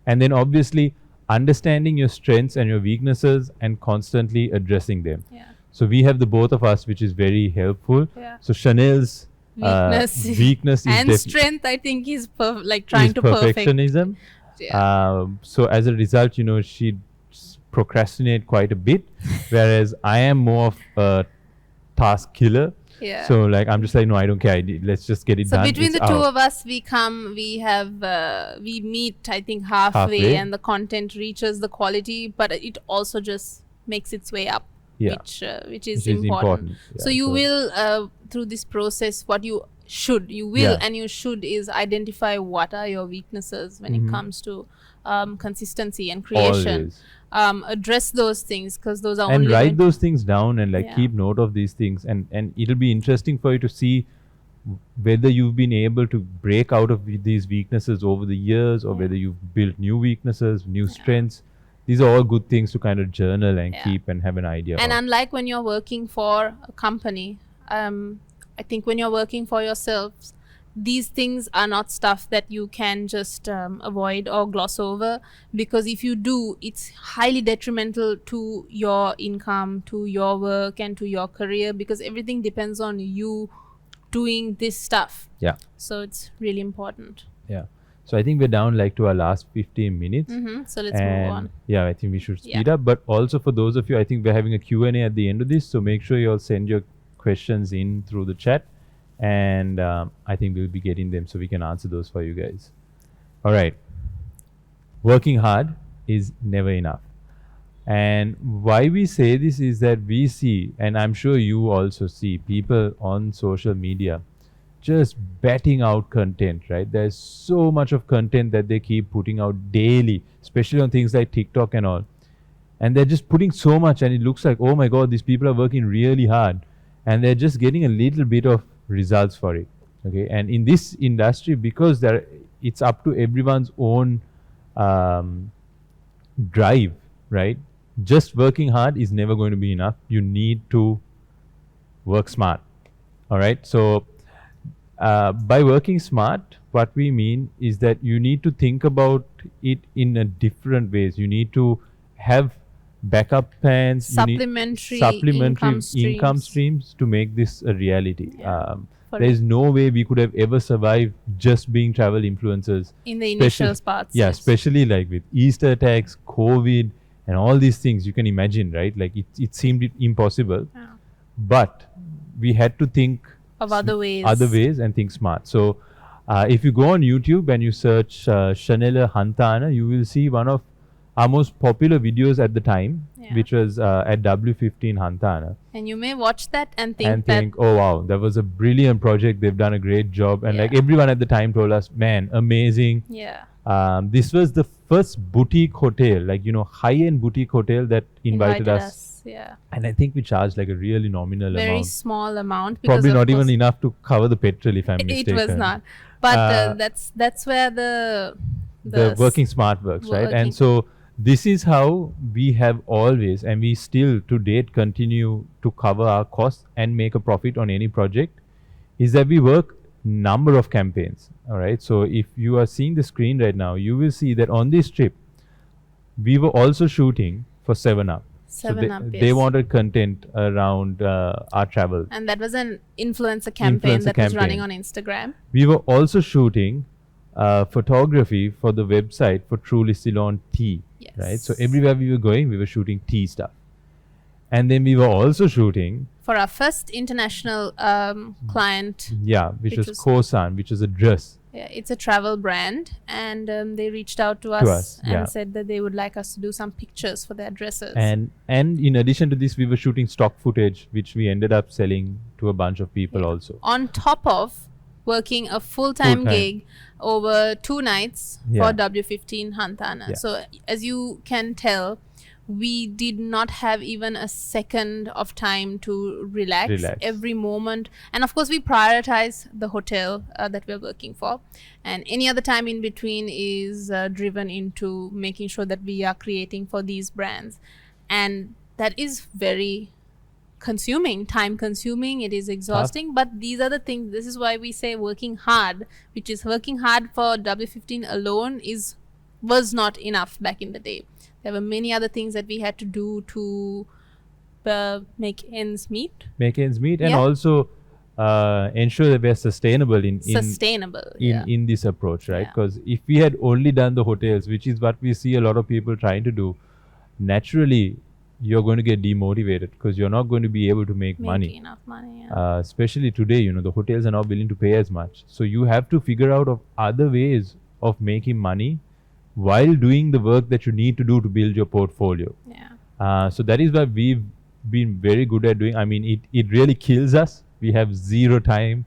Speaker 2: And then obviously understanding your strengths and your weaknesses and constantly addressing them.
Speaker 1: Yeah.
Speaker 2: So we have the both of us, which is very helpful.
Speaker 1: Yeah.
Speaker 2: So Shenelle's
Speaker 1: Weakness
Speaker 2: is
Speaker 1: and strength, I think, is like trying to perfect.
Speaker 2: Perfectionism.
Speaker 1: Yeah.
Speaker 2: So as a result, you know, she procrastinate quite a bit, whereas I am more of a task killer.
Speaker 1: Yeah.
Speaker 2: So like I'm just like, no, I don't care. Let's just get it done.
Speaker 1: So between
Speaker 2: It's
Speaker 1: the two
Speaker 2: out.
Speaker 1: of us, we meet, I think, halfway, and the content reaches the quality, but it also just makes its way up,
Speaker 2: Yeah.
Speaker 1: which is important.
Speaker 2: Yeah,
Speaker 1: So you will, through this process, what you should is identify what are your weaknesses when it comes to consistency and creation.
Speaker 2: Always.
Speaker 1: Address those things because those are
Speaker 2: And
Speaker 1: only
Speaker 2: write those things down and like
Speaker 1: Yeah.
Speaker 2: keep note of these things, and it'll be interesting for you to see whether you've been able to break out of these weaknesses over the years, or whether you've built new weaknesses, new strengths. These are all good things to kind of journal and keep and have an idea
Speaker 1: And
Speaker 2: of.
Speaker 1: unlike when you're working for a company, I think when you're working for yourselves, these things are not stuff that you can just avoid or gloss over, because if you do, it's highly detrimental to your income, to your work, and to your career, because everything depends on you doing this stuff.
Speaker 2: Yeah.
Speaker 1: So it's really important.
Speaker 2: Yeah. So I think we're down like to our last 15 minutes.
Speaker 1: So let's move on.
Speaker 2: Yeah, I think we should speed up. But also for those of you, I think we're having a Q&A at the end of this. So make sure you all send your questions in through the chat. And I think we'll be getting them so we can answer those for you guys. All right. Working hard is never enough. And why we say this is that we see, and I'm sure you also see, people on social media just batting out content, right? There's so much of content that they keep putting out daily, especially on things like TikTok and all. And they're just putting so much, and it looks like, oh my God, these people are working really hard. And they're just getting a little bit of results for it. Okay. And in this industry, because it's up to everyone's own drive, right? Just working hard is never going to be enough. You need to work smart. All right. So by working smart, what we mean is that you need to think about it in a different ways. You need to have backup plans,
Speaker 1: supplementary
Speaker 2: income streams to make this a reality.
Speaker 1: Yeah.
Speaker 2: There is no way we could have ever survived just being travel influencers
Speaker 1: in the initial parts.
Speaker 2: Yeah, especially like with Easter attacks, COVID, and all these things. You can imagine, right? Like it seemed impossible, but we had to think
Speaker 1: of other ways
Speaker 2: and think smart. So if you go on YouTube and you search Shenelle Hantana, you will see one of our most popular videos at the time, which was at W15 Hantana.
Speaker 1: And you may watch that and think,
Speaker 2: oh wow, that was a brilliant project. They've done a great job. And like everyone at the time told us, man, amazing.
Speaker 1: Yeah.
Speaker 2: This was the first boutique hotel, like, you know, high-end boutique hotel that invited us.
Speaker 1: Yeah.
Speaker 2: And I think we charged like a really nominal amount.
Speaker 1: Very small amount.
Speaker 2: Probably not even enough to cover the petrol, if I'm mistaken.
Speaker 1: It was not. But that's where the
Speaker 2: working smart works, right? And so this is how we have always, and we still to date continue to cover our costs and make a profit on any project, is that we work number of campaigns. All right. So if you are seeing the screen right now, you will see that on this trip, we were also shooting for 7up. They wanted content around our travel.
Speaker 1: And that was an influencer campaign was running on Instagram.
Speaker 2: We were also shooting photography for the website for Truly Ceylon tea.
Speaker 1: Yes.
Speaker 2: Right. So everywhere we were going, we were shooting tea stuff. And then we were also shooting
Speaker 1: for our first international client.
Speaker 2: Yeah, which was Kosan, which is a dress.
Speaker 1: Yeah, it's a travel brand, and they reached out to us and said that they would like us to do some pictures for their dresses.
Speaker 2: And in addition to this, we were shooting stock footage, which we ended up selling to a bunch of people also.
Speaker 1: On top of working a full-time gig over 2 nights for W15 Hantana. Yeah. So as you can tell, we did not have even a second of time to relax. Every moment. And of course, we prioritize the hotel that we're working for. And any other time in between is driven into making sure that we are creating for these brands. And that is very consuming, time consuming, it is exhausting, but these are the things. This is why we say working hard, which is working hard for W15 alone was not enough back in the day. There were many other things that we had to do to make ends meet.
Speaker 2: And also ensure that we are sustainable in this approach, right? Because if we had only done the hotels, which is what we see a lot of people trying to do, naturally you're going to get demotivated because you're not going to be able to make
Speaker 1: enough money.
Speaker 2: Especially today, the hotels are not willing to pay as much. So you have to figure out of other ways of making money while doing the work that you need to do to build your portfolio. So that is what we've been very good at doing. I mean, it really kills us. We have zero time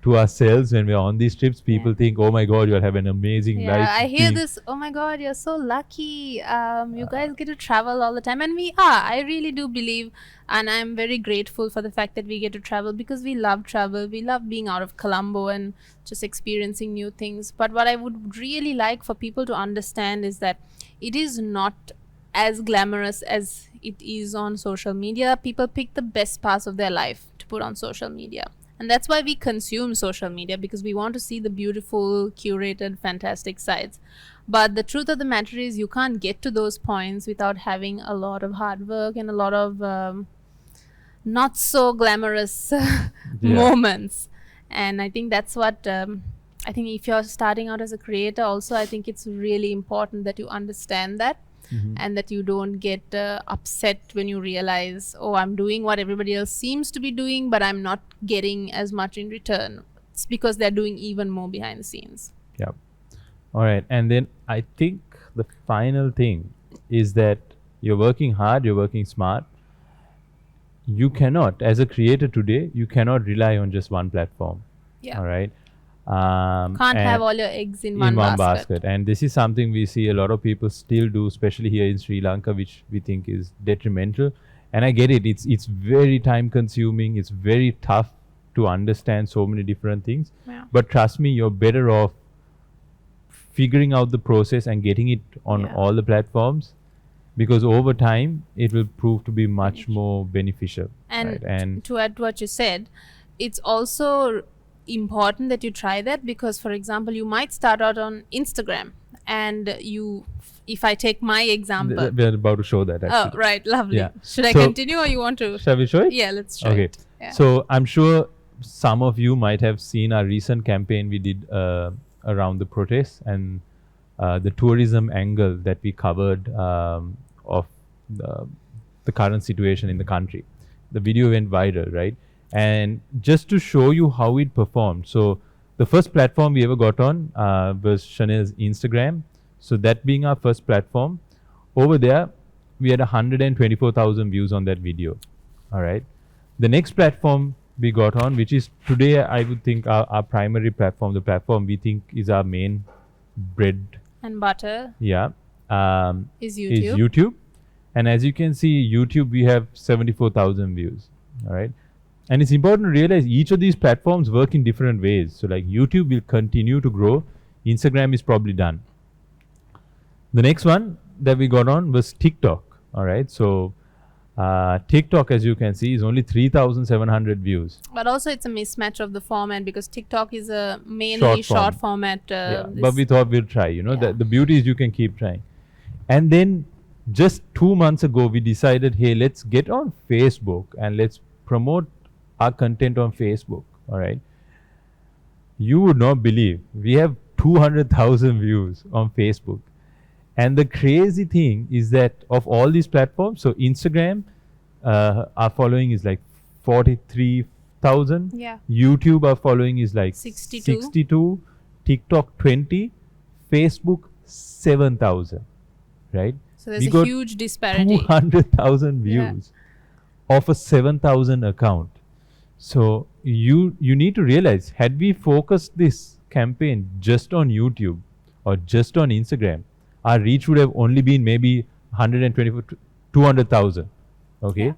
Speaker 2: to ourselves when we're on these trips. People think, oh my God, you'll have an amazing life.
Speaker 1: I hear this, oh my God, you're so lucky. You guys get to travel all the time. And we are. I really do believe, and I'm very grateful for the fact that we get to travel because we love travel. We love being out of Colombo and just experiencing new things. But what I would really like for people to understand is that it is not as glamorous as it is on social media. People pick the best parts of their life to put on social media. And that's why we consume social media, because we want to see the beautiful, curated, fantastic sides. But the truth of the matter is you can't get to those points without having a lot of hard work and a lot of not so glamorous moments. And I think that's what, I think if you're starting out as a creator also, I think it's really important that you understand that. And that you don't get upset when you realize, oh, I'm doing what everybody else seems to be doing, but I'm not getting as much in return. It's because they're doing even more behind the scenes.
Speaker 2: Yeah. All right. And then I think the final thing is that you're working hard, you're working smart. You cannot, as a creator today, you cannot rely on just one platform. All right.
Speaker 1: Can't have all your eggs in one basket.
Speaker 2: And this is something we see a lot of people still do, especially here in Sri Lanka, which we think is detrimental. And I get it. It's very time consuming. It's very tough to understand so many different things. But trust me, you're better off figuring out the process and getting it on all the platforms, because over time it will prove to be much more beneficial.
Speaker 1: And to add to what you said, it's also important that you try that, because for example, you might start out on Instagram, and if I take my example,
Speaker 2: we're about to show that actually.
Speaker 1: Oh, right, lovely. Should I continue, or you want to?
Speaker 2: Shall we show it?
Speaker 1: Yeah, let's show it.
Speaker 2: So I'm sure some of you might have seen our recent campaign we did around the protests and the tourism angle that we covered of the current situation in the country. The video went viral, right? And just to show you how it performed. So the first platform we ever got on was Shenelle's Instagram. So that being our first platform, over there, we had 124,000 views on that video. All right. The next platform we got on, which is today, I would think our primary platform, the platform we think is our main bread
Speaker 1: and butter.
Speaker 2: Is YouTube. And as you can see, YouTube, we have 74,000 views. All right. And it's important to realize each of these platforms work in different ways. So like YouTube will continue to grow. Instagram is probably done. The next one that we got on was TikTok. All right. So TikTok, as you can see, is only 3,700 views.
Speaker 1: But also it's a mismatch of the format, because TikTok is a mainly short format.
Speaker 2: But we thought we'll try. The beauty is you can keep trying. And then just 2 months ago, we decided, hey, let's get on Facebook and let's promote our content on Facebook. All right. You would not believe we have 200,000 views on Facebook. And the crazy thing is that of all these platforms, so Instagram, our following is like 43,000. YouTube, our following is like 62. TikTok 20. Facebook 7,000. Right.
Speaker 1: So there's a huge disparity.
Speaker 2: 200,000 views of a 7,000 account. So you need to realize, had we focused this campaign just on YouTube or just on Instagram, our reach would have only been maybe 124 200,000. Okay.
Speaker 1: Yeah.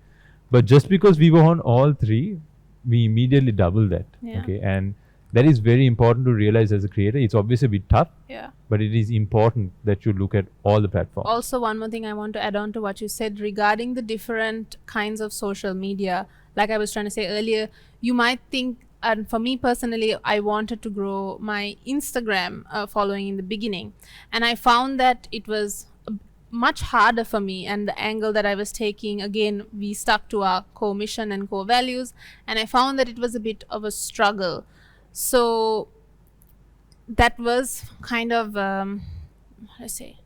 Speaker 2: But just because we were on all three, we immediately doubled that.
Speaker 1: Yeah.
Speaker 2: Okay. And that is very important to realize as a creator. It's obviously a bit tough,
Speaker 1: Yeah.
Speaker 2: but it is important that you look at all the platforms.
Speaker 1: Also, one more thing I want to add on to what you said regarding the different kinds of social media. Like I was trying to say earlier, you might think, and for me personally, I wanted to grow my Instagram following in the beginning, and I found that it was much harder for me, and the angle that I was taking, again, we stuck to our core mission and core values, and I found that it was a bit of a struggle. So that was kind of how do I say,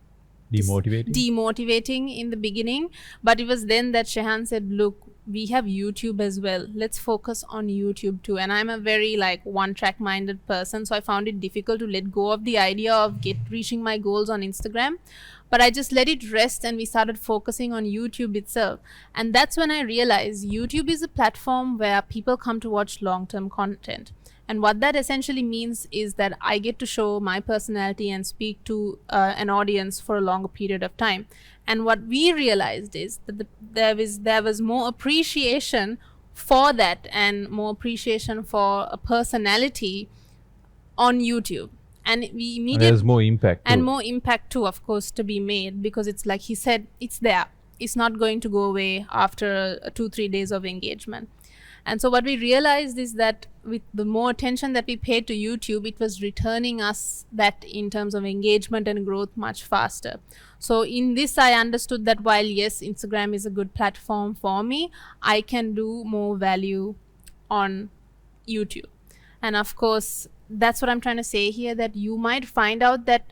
Speaker 1: demotivating in the beginning. But it was then that Shehaan said, look, we have YouTube as well, let's focus on YouTube too. And I'm a very like one track minded person, so I found it difficult to let go of the idea of reaching my goals on Instagram. But I just let it rest, and we started focusing on YouTube itself. And that's when I realized YouTube is a platform where people come to watch long-term content. And what that essentially means is that I get to show my personality and speak to an audience for a longer period of time. And what we realized is that there was more appreciation for that, and more appreciation for a personality on YouTube. And we immediately,
Speaker 2: there's more impact
Speaker 1: and
Speaker 2: too.
Speaker 1: more impact too, of course, to be made, because it's like he said, it's there, it's not going to go away after 2-3 days of engagement. And so what we realized is that with the more attention that we paid to YouTube, it was returning us that in terms of engagement and growth much faster. So in this, I understood that while yes, Instagram is a good platform for me, I can do more value on YouTube. And of course, that's what I'm trying to say here, that you might find out that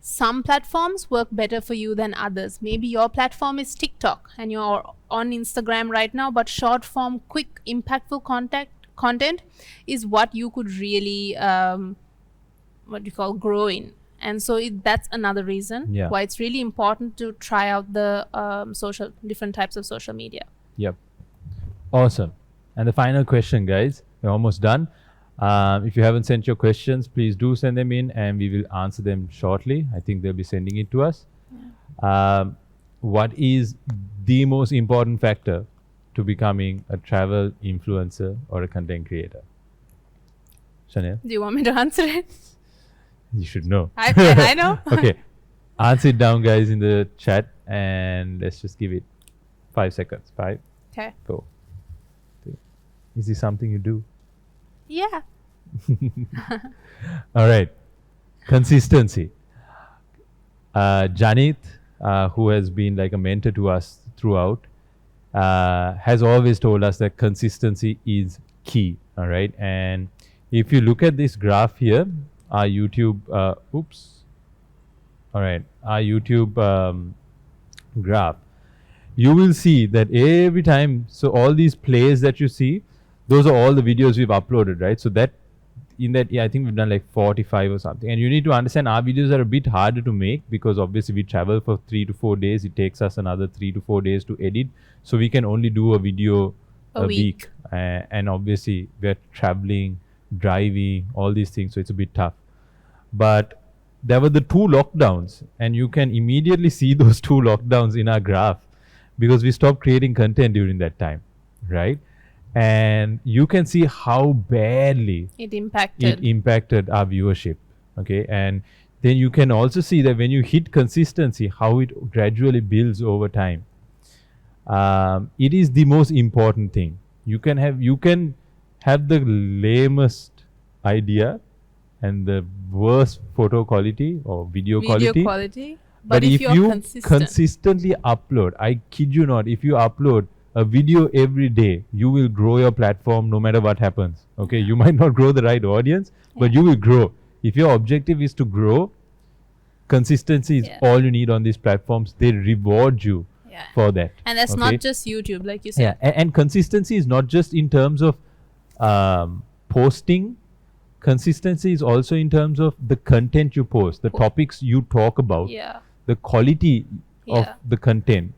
Speaker 1: some platforms work better for you than others. Maybe your platform is TikTok and you're on Instagram right now, but short form, quick, impactful content is what you could really grow in. And so that's another reason why it's really important to try out the different types of social media.
Speaker 2: Yep. Awesome. And the final question, guys, we're almost done. If you haven't sent your questions, please do send them in and we will answer them shortly. I think they'll be sending it to us. What is the most important factor to becoming a travel influencer or a content creator? Shenelle?
Speaker 1: Do you want me to answer it?
Speaker 2: You should know.
Speaker 1: I know.
Speaker 2: Okay. Answer it down, guys, in the chat, and let's just give it 5 seconds. 5,
Speaker 1: Okay.
Speaker 2: 4, 3. Is this something you do?
Speaker 1: Yeah.
Speaker 2: All right. Consistency. Janit, who has been like a mentor to us throughout, has always told us that consistency is key. All right. And if you look at this graph here, our YouTube, our YouTube graph, you will see that every time, so all these plays that you see, those are all the videos we've uploaded, right? So that in that, I think we've done like 45 or something. And you need to understand our videos are a bit harder to make because obviously we travel for 3 to 4 days. It takes us another 3 to 4 days to edit. So we can only do a video a week. And obviously we're traveling, driving, all these things. So it's a bit tough. But there were the 2 lockdowns, and you can immediately see those 2 lockdowns in our graph because we stopped creating content during that time, right? And you can see how badly
Speaker 1: it
Speaker 2: impacted our viewership. Okay. And then you can also see that when you hit consistency, how it gradually builds over time. It is the most important thing. You can have the lamest idea and the worst photo quality or video quality. But if you consistently upload, I kid you not, if you upload a video every day, you will grow your platform no matter what happens. Okay, you might not grow the right audience, but you will grow. If your objective is to grow, consistency is all you need on these platforms. They reward you for that.
Speaker 1: And that's not just YouTube, like you said.
Speaker 2: Yeah, and consistency is not just in terms of posting. Consistency is also in terms of the content you post, the topics you talk about, the quality of the content,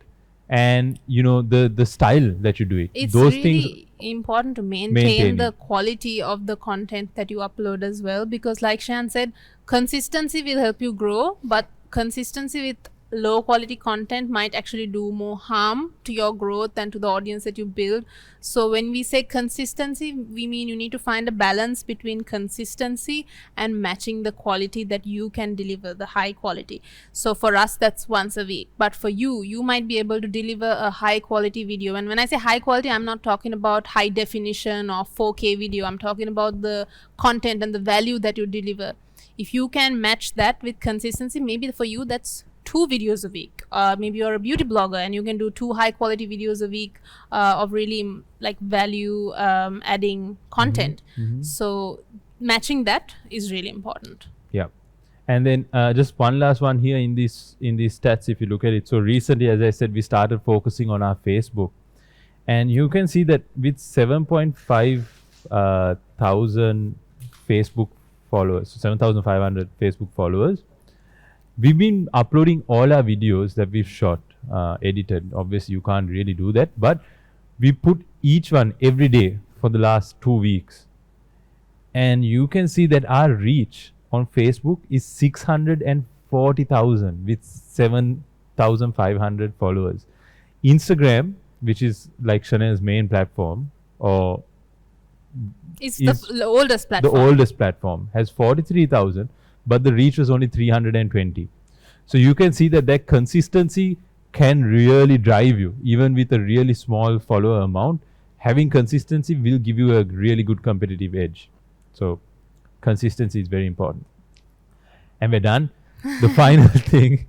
Speaker 2: and the style that you do it.
Speaker 1: It's
Speaker 2: those
Speaker 1: really
Speaker 2: things
Speaker 1: important to maintain the quality of the content that you upload as well, because like Shehaan said, consistency will help you grow, but consistency with low quality content might actually do more harm to your growth and to the audience that you build. So when we say consistency, we mean you need to find a balance between consistency and matching the quality that you can deliver, the high quality. So for us, that's once a week. But for you, you might be able to deliver a high quality video. And when I say high quality, I'm not talking about high definition or 4K video. I'm talking about the content and the value that you deliver. If you can match that with consistency, maybe for you that's 2 videos a week. Maybe you're a beauty blogger and you can do 2 high quality videos a week of really like value adding content. So matching that is really important.
Speaker 2: Yeah. And then just one last one here in these stats, if you look at it. So recently, as I said, we started focusing on our Facebook, and you can see that with 7.5 thousand Facebook followers, so 7,500 Facebook followers, we've been uploading all our videos that we've shot, edited. Obviously, you can't really do that, but we put each one every day for the last 2 weeks. And you can see that our reach on Facebook is 640,000 with 7,500 followers. Instagram, which is like Shenelle's main platform, or
Speaker 1: it's the oldest platform.
Speaker 2: The oldest platform has 43,000, but the reach was only 320. So you can see that consistency can really drive you, even with a really small follower amount. Having consistency will give you a really good competitive edge. So consistency is very important. And we're done. The final thing,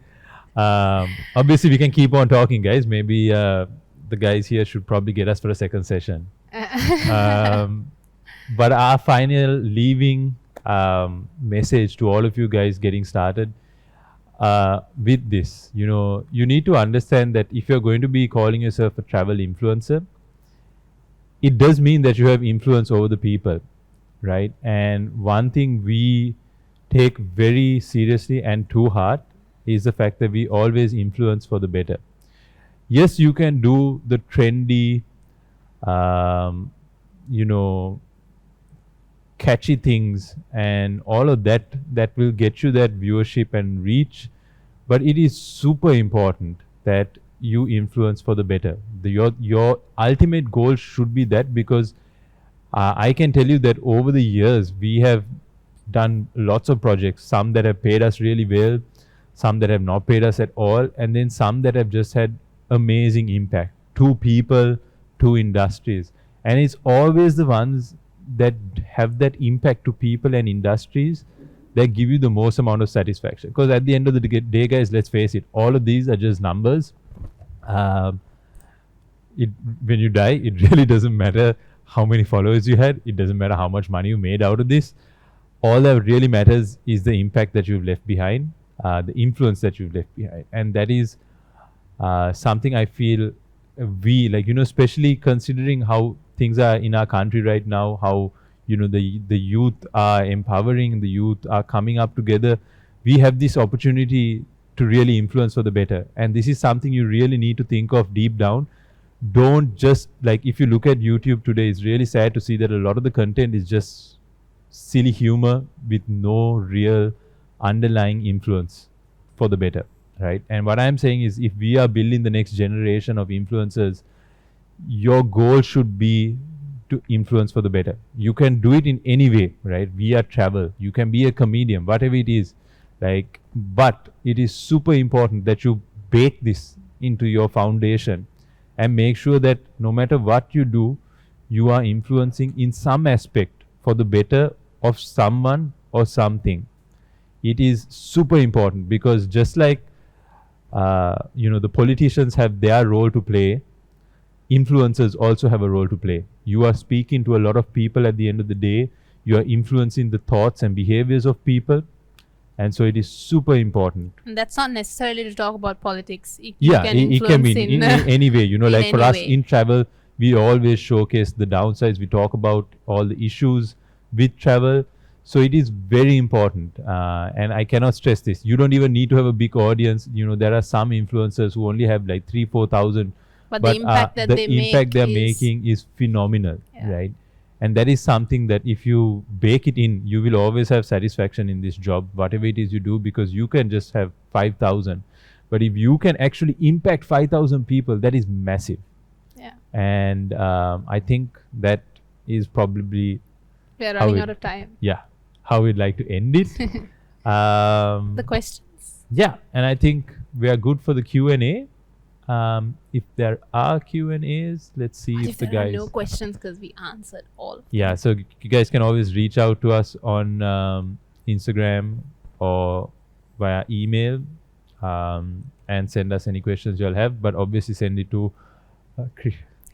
Speaker 2: obviously we can keep on talking, guys. Maybe the guys here should probably get us for a second session. But our final leaving message to all of you guys getting started with this, you need to understand that if you're going to be calling yourself a travel influencer, it does mean that you have influence over the people, right? And one thing we take very seriously and to heart is the fact that we always influence for the better. Yes, you can do the trendy, catchy things and all of that will get you that viewership and reach, but it is super important that you influence for the better. Your ultimate goal should be that, because I can tell you that over the years we have done lots of projects, some that have paid us really well, some that have not paid us at all, and then some that have just had amazing impact to people, to industries. And it's always the ones that have that impact to people and industries that give you the most amount of satisfaction. Because at the end of the day, guys, let's face it, all of these are just numbers. When you die, it really doesn't matter how many followers you had. It doesn't matter how much money you made out of this. All that really matters is the impact that you've left behind, the influence that you've left behind. And that is something I feel we, especially considering how things are in our country right now, how the youth are empowering, the youth are coming up together. We have this opportunity to really influence for the better, and this is something you really need to think of deep down. Don't just, if you look at YouTube today, it's really sad to see that a lot of the content is just silly humor with no real underlying influence for the better, right? And what I'm saying is, if we are building the next generation of influencers, your goal should be to influence for the better. You can do it in any way, right? Via travel, you can be a comedian, whatever it is, but it is super important that you bake this into your foundation and make sure that no matter what you do, you are influencing in some aspect for the better of someone or something. It is super important, because just like the politicians have their role to play, influencers also have a role to play. You are speaking to a lot of people at the end of the day. You are influencing the thoughts and behaviors of people. And so it is super important.
Speaker 1: And that's not necessarily to talk about politics. It
Speaker 2: can be in any way. For us in travel, we always showcase the downsides. We talk about all the issues with travel. So it is very important. And I cannot stress this. You don't even need to have a big audience. There are some influencers who only have 3,000-4,000. But
Speaker 1: the impact that
Speaker 2: they're making is phenomenal, right? And that is something that if you bake it in, you will always have satisfaction in this job, whatever it is you do, because you can just have 5,000. But if you can actually impact 5,000 people, that is massive.
Speaker 1: Yeah.
Speaker 2: And I think that is probably
Speaker 1: We are
Speaker 2: how
Speaker 1: running
Speaker 2: it-
Speaker 1: out of time.
Speaker 2: how we'd like to end it.
Speaker 1: The questions.
Speaker 2: Yeah, and I think we are good for the Q&A. If there are Q&As, let's see
Speaker 1: What
Speaker 2: if
Speaker 1: if
Speaker 2: the
Speaker 1: there are
Speaker 2: guys.
Speaker 1: no questions because we answered all of them?
Speaker 2: Yeah, so you guys can always reach out to us on Instagram or via email and send us any questions you'll have. But obviously, send it to.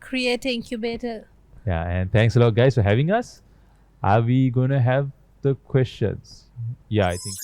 Speaker 1: Create an incubator.
Speaker 2: Yeah, and thanks a lot, guys, for having us. Are we gonna have the questions? Yeah, I think.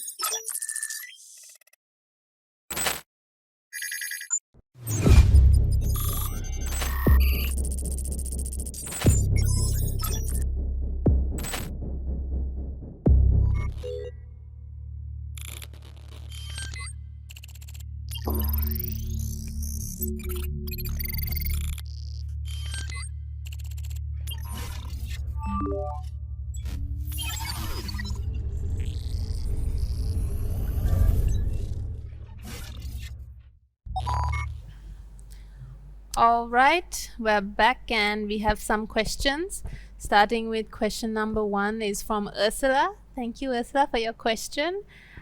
Speaker 1: All right, we're back and we have some questions. Starting with question number 1 is from Ursula. Thank you, Ursula, for your question.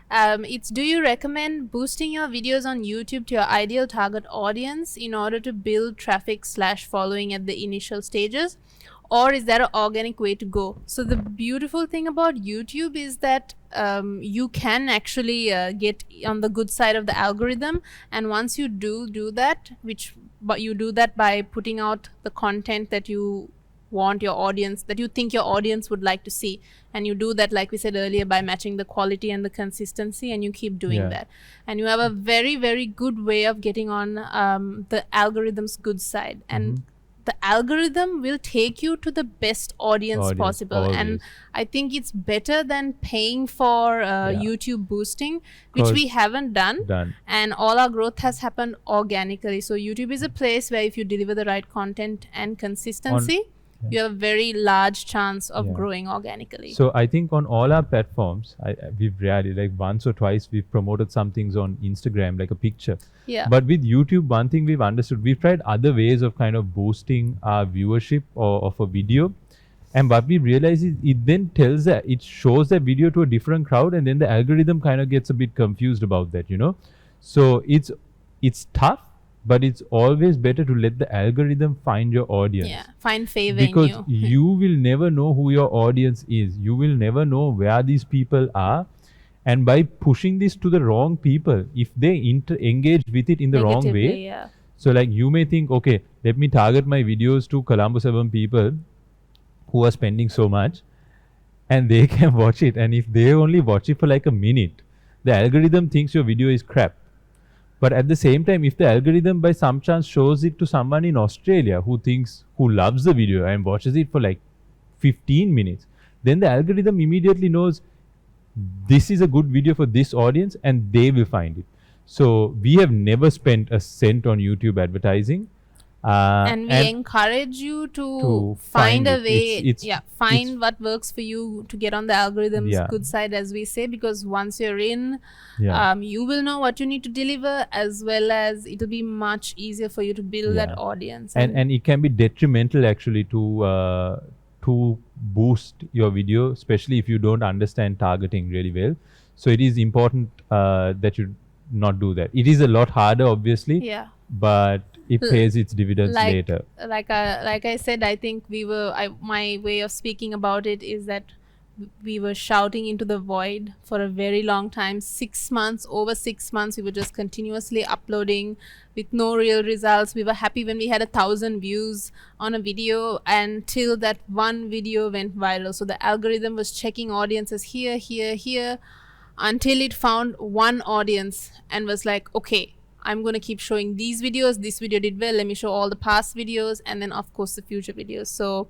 Speaker 1: It's, do you recommend boosting your videos on YouTube to your ideal target audience in order to build traffic / following at the initial stages? Or is there an organic way to go? So the beautiful thing about YouTube is that you can actually get on the good side of the algorithm, and once you do that, but you do that by putting out the content that you want your audience, that you think your audience would like to see, and you do that, like we said earlier, by matching the quality and the consistency, and you keep doing
Speaker 2: Yeah.
Speaker 1: that, and you have a very, very good way of getting on the algorithm's good side, and the algorithm will take you to the best audience possible. And
Speaker 2: always.
Speaker 1: I think it's better than paying for YouTube boosting, which
Speaker 2: 'Cause
Speaker 1: we haven't done.
Speaker 2: Done.
Speaker 1: And all our growth has happened organically. So YouTube is a place where if you deliver the right content and consistency, you have a very large chance of
Speaker 2: Yeah.
Speaker 1: growing organically.
Speaker 2: So I think on all our platforms, we've rarely, like once or twice, we've promoted some things on Instagram, like a picture.
Speaker 1: Yeah.
Speaker 2: But with YouTube, one thing we've understood, we've tried other ways of kind of boosting our viewership of a video. And what we realize is it then it shows that video to a different crowd, and then the algorithm kind of gets a bit confused about that, you know. So it's tough, but it's always better to let the algorithm find your audience.
Speaker 1: Yeah, find favor
Speaker 2: Because
Speaker 1: in you.
Speaker 2: you will never know who your audience is. You will never know where these people are. And by pushing this to the wrong people, if they engage with it in the wrong
Speaker 1: Negatively,
Speaker 2: way,
Speaker 1: yeah.
Speaker 2: so like you may think, okay, let me target my videos to Colombo 7 people who are spending so much, and they can watch it. And if they only watch it for like a minute, the algorithm thinks your video is crap. But at the same time, if the algorithm by some chance shows it to someone in Australia who loves the video and watches it for like 15 minutes, then the algorithm immediately knows this is a good video for this audience, and they will find it. So we have never spent a cent on YouTube advertising.
Speaker 1: And we encourage you to find a
Speaker 2: it.
Speaker 1: way, find what works for you to get on the algorithm's
Speaker 2: Yeah.
Speaker 1: good side, as we say, because once you're in,
Speaker 2: Yeah.
Speaker 1: you will know what you need to deliver, as well as it'll be much easier for you to build that
Speaker 2: Yeah.
Speaker 1: audience.
Speaker 2: And it can be detrimental actually to boost your video, especially if you don't understand targeting really well. So it is important that you not do that. It is a lot harder, obviously,
Speaker 1: yeah.
Speaker 2: but it pays its dividends later.
Speaker 1: Like I said, I think my way of speaking about it is that we were shouting into the void for a very long time. Over 6 months, we were just continuously uploading with no real results. We were happy when we had 1,000 views on a video, until that one video went viral. So the algorithm was checking audiences here, until it found one audience and was like, okay, I'm going to keep showing these videos. This video did well. Let me show all the past videos, and then of course the future videos. So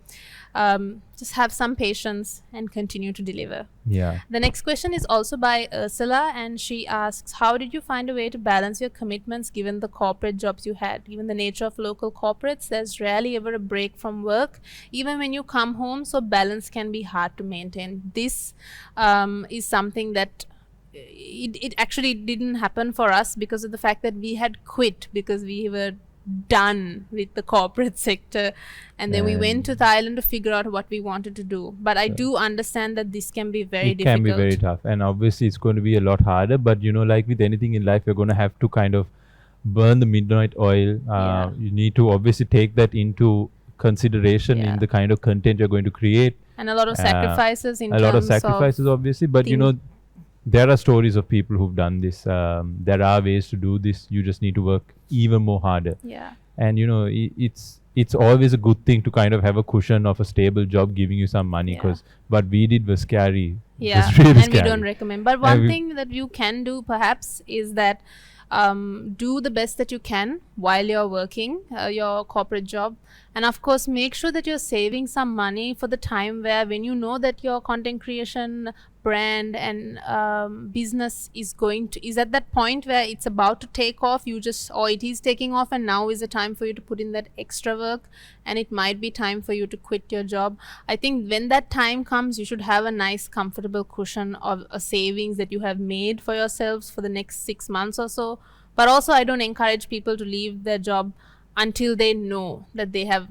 Speaker 1: just have some patience and continue to deliver.
Speaker 2: Yeah.
Speaker 1: The next question is also by Ursula, and she asks, how did you find a way to balance your commitments given the corporate jobs you had? Given the nature of local corporates, there's rarely ever a break from work, even when you come home, so balance can be hard to maintain. This is something that it actually didn't happen for us because of the fact that we had quit because we were done with the corporate sector, and then we went to Thailand to figure out what we wanted to do. But I do understand that this can be very
Speaker 2: it
Speaker 1: difficult.
Speaker 2: can be very tough, and obviously it's going to be a lot harder. But you know, like with anything in life, you're going to have to kind of burn the midnight oil.
Speaker 1: Yeah.
Speaker 2: You need to obviously take that into consideration in
Speaker 1: Yeah.
Speaker 2: the kind of content you're going to create.
Speaker 1: And a lot of sacrifices in
Speaker 2: A lot of
Speaker 1: terms
Speaker 2: sacrifices, obviously, but you know, there are stories of people who've done this. There are ways to do this. You just need to work even more harder.
Speaker 1: Yeah.
Speaker 2: And you know, it's always a good thing to kind of have a cushion of a stable job giving you some money.
Speaker 1: Yeah.
Speaker 2: Because what we did was scary. It
Speaker 1: Yeah,
Speaker 2: was really
Speaker 1: and
Speaker 2: scary.
Speaker 1: we don't recommend. But one thing that you can do perhaps is that do the best that you can while you're working your corporate job, and of course make sure that you're saving some money for the time where when you know that your content creation brand and business is at that point where it's about to take off, or it is taking off, and now is the time for you to put in that extra work, and it might be time for you to quit your job. I think when that time comes, you should have a nice comfortable cushion of a savings that you have made for yourselves for the next 6 months or so. But also, I don't encourage people to leave their job until they know that they have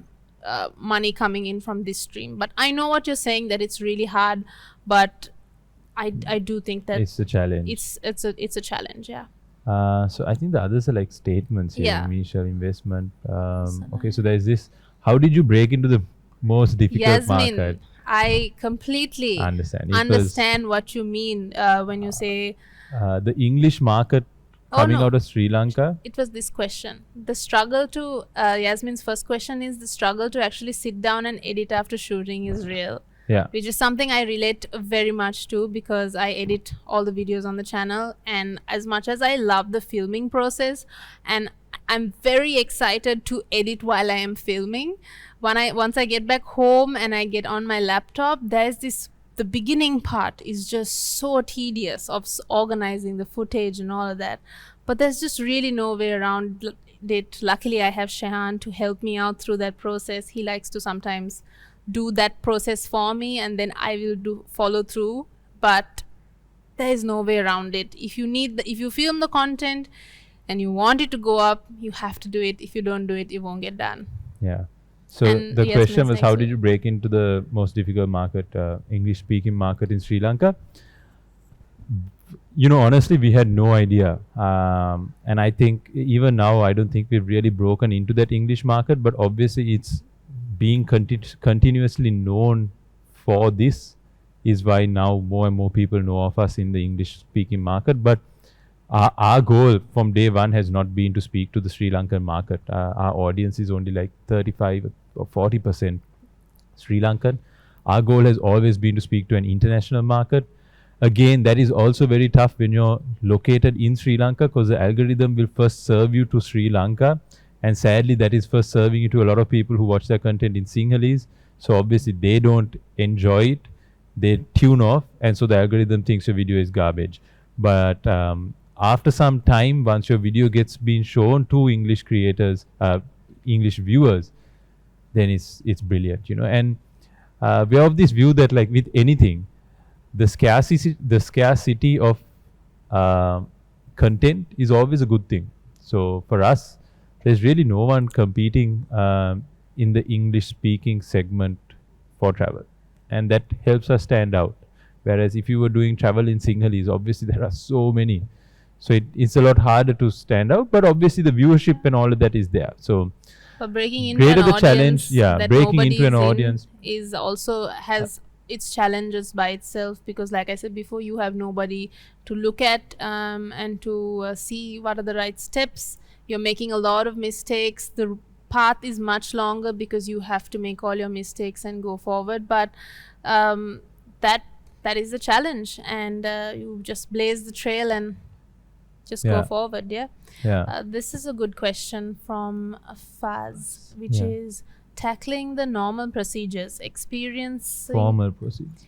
Speaker 1: money coming in from this stream. But I know what you're saying, that it's really hard, but I do think that
Speaker 2: it's a challenge.
Speaker 1: It's a challenge. Yeah.
Speaker 2: So I think the others are like statements here.
Speaker 1: Yeah.
Speaker 2: Initial investment. Okay, so there's this. How did you break into the most difficult
Speaker 1: Yasmin,
Speaker 2: market?
Speaker 1: I completely
Speaker 2: understand
Speaker 1: what you mean when you say
Speaker 2: the English market coming out of Sri Lanka.
Speaker 1: It was this question. The struggle to Yasmin's first question is the struggle to actually sit down and edit after shooting is real.
Speaker 2: Yeah.
Speaker 1: Which is something I relate very much to because I edit all the videos on the channel, and as much as I love the filming process and I'm very excited to edit while I am filming, once I get back home and I get on my laptop, the beginning part is just so tedious of organizing the footage and all of that, but there's just really no way around it. Luckily I have Shehaan to help me out through that process. He likes to sometimes do that process for me, and then I will follow through, but there is no way around it. If you film the content and you want it to go up, you have to do it. If you don't do it, it won't get done.
Speaker 2: Yeah. So
Speaker 1: And
Speaker 2: the
Speaker 1: yes,
Speaker 2: question
Speaker 1: Ms.
Speaker 2: was, how
Speaker 1: Nexi.
Speaker 2: did you break into the most difficult market, English speaking market in Sri Lanka? You know, honestly, we had no idea. And I think even now, I don't think we've really broken into that English market, but obviously it's being continuously known for this is why now more and more people know of us in the English speaking market. But our goal from day one has not been to speak to the Sri Lankan market. Our audience is only like 35 or 40% Sri Lankan. Our goal has always been to speak to an international market. Again, that is also very tough when you're located in Sri Lanka, because the algorithm will first serve you to Sri Lanka, and sadly that is first serving you to a lot of people who watch their content in Sinhalese. So obviously they don't enjoy it, they tune off, and so the algorithm thinks your video is garbage. But after some time, once your video gets been shown to English creators, English viewers, then it's brilliant, you know. And we have this view that, like with anything, the scarcity of content is always a good thing. So for us, there's really no one competing in the English speaking segment for travel, and that helps us stand out. Whereas if you were doing travel in Sinhalese, obviously there are so many, so it's a lot harder to stand out, but obviously the viewership and all of that is there. So
Speaker 1: But breaking into
Speaker 2: greater
Speaker 1: an
Speaker 2: the
Speaker 1: audience
Speaker 2: challenge,
Speaker 1: that
Speaker 2: breaking
Speaker 1: nobody
Speaker 2: into an
Speaker 1: is in
Speaker 2: audience.
Speaker 1: is also has its challenges by itself, because like I said before, you have nobody to look at and to see what are the right steps. You're making a lot of mistakes. The path is much longer because you have to make all your mistakes and go forward. But that is the challenge, and you just blaze the trail and just go
Speaker 2: Yeah.
Speaker 1: forward.
Speaker 2: Yeah.
Speaker 1: This is a good question from Faz, which
Speaker 2: Yeah.
Speaker 1: is tackling the normal procedures, experiencing
Speaker 2: Formal procedures.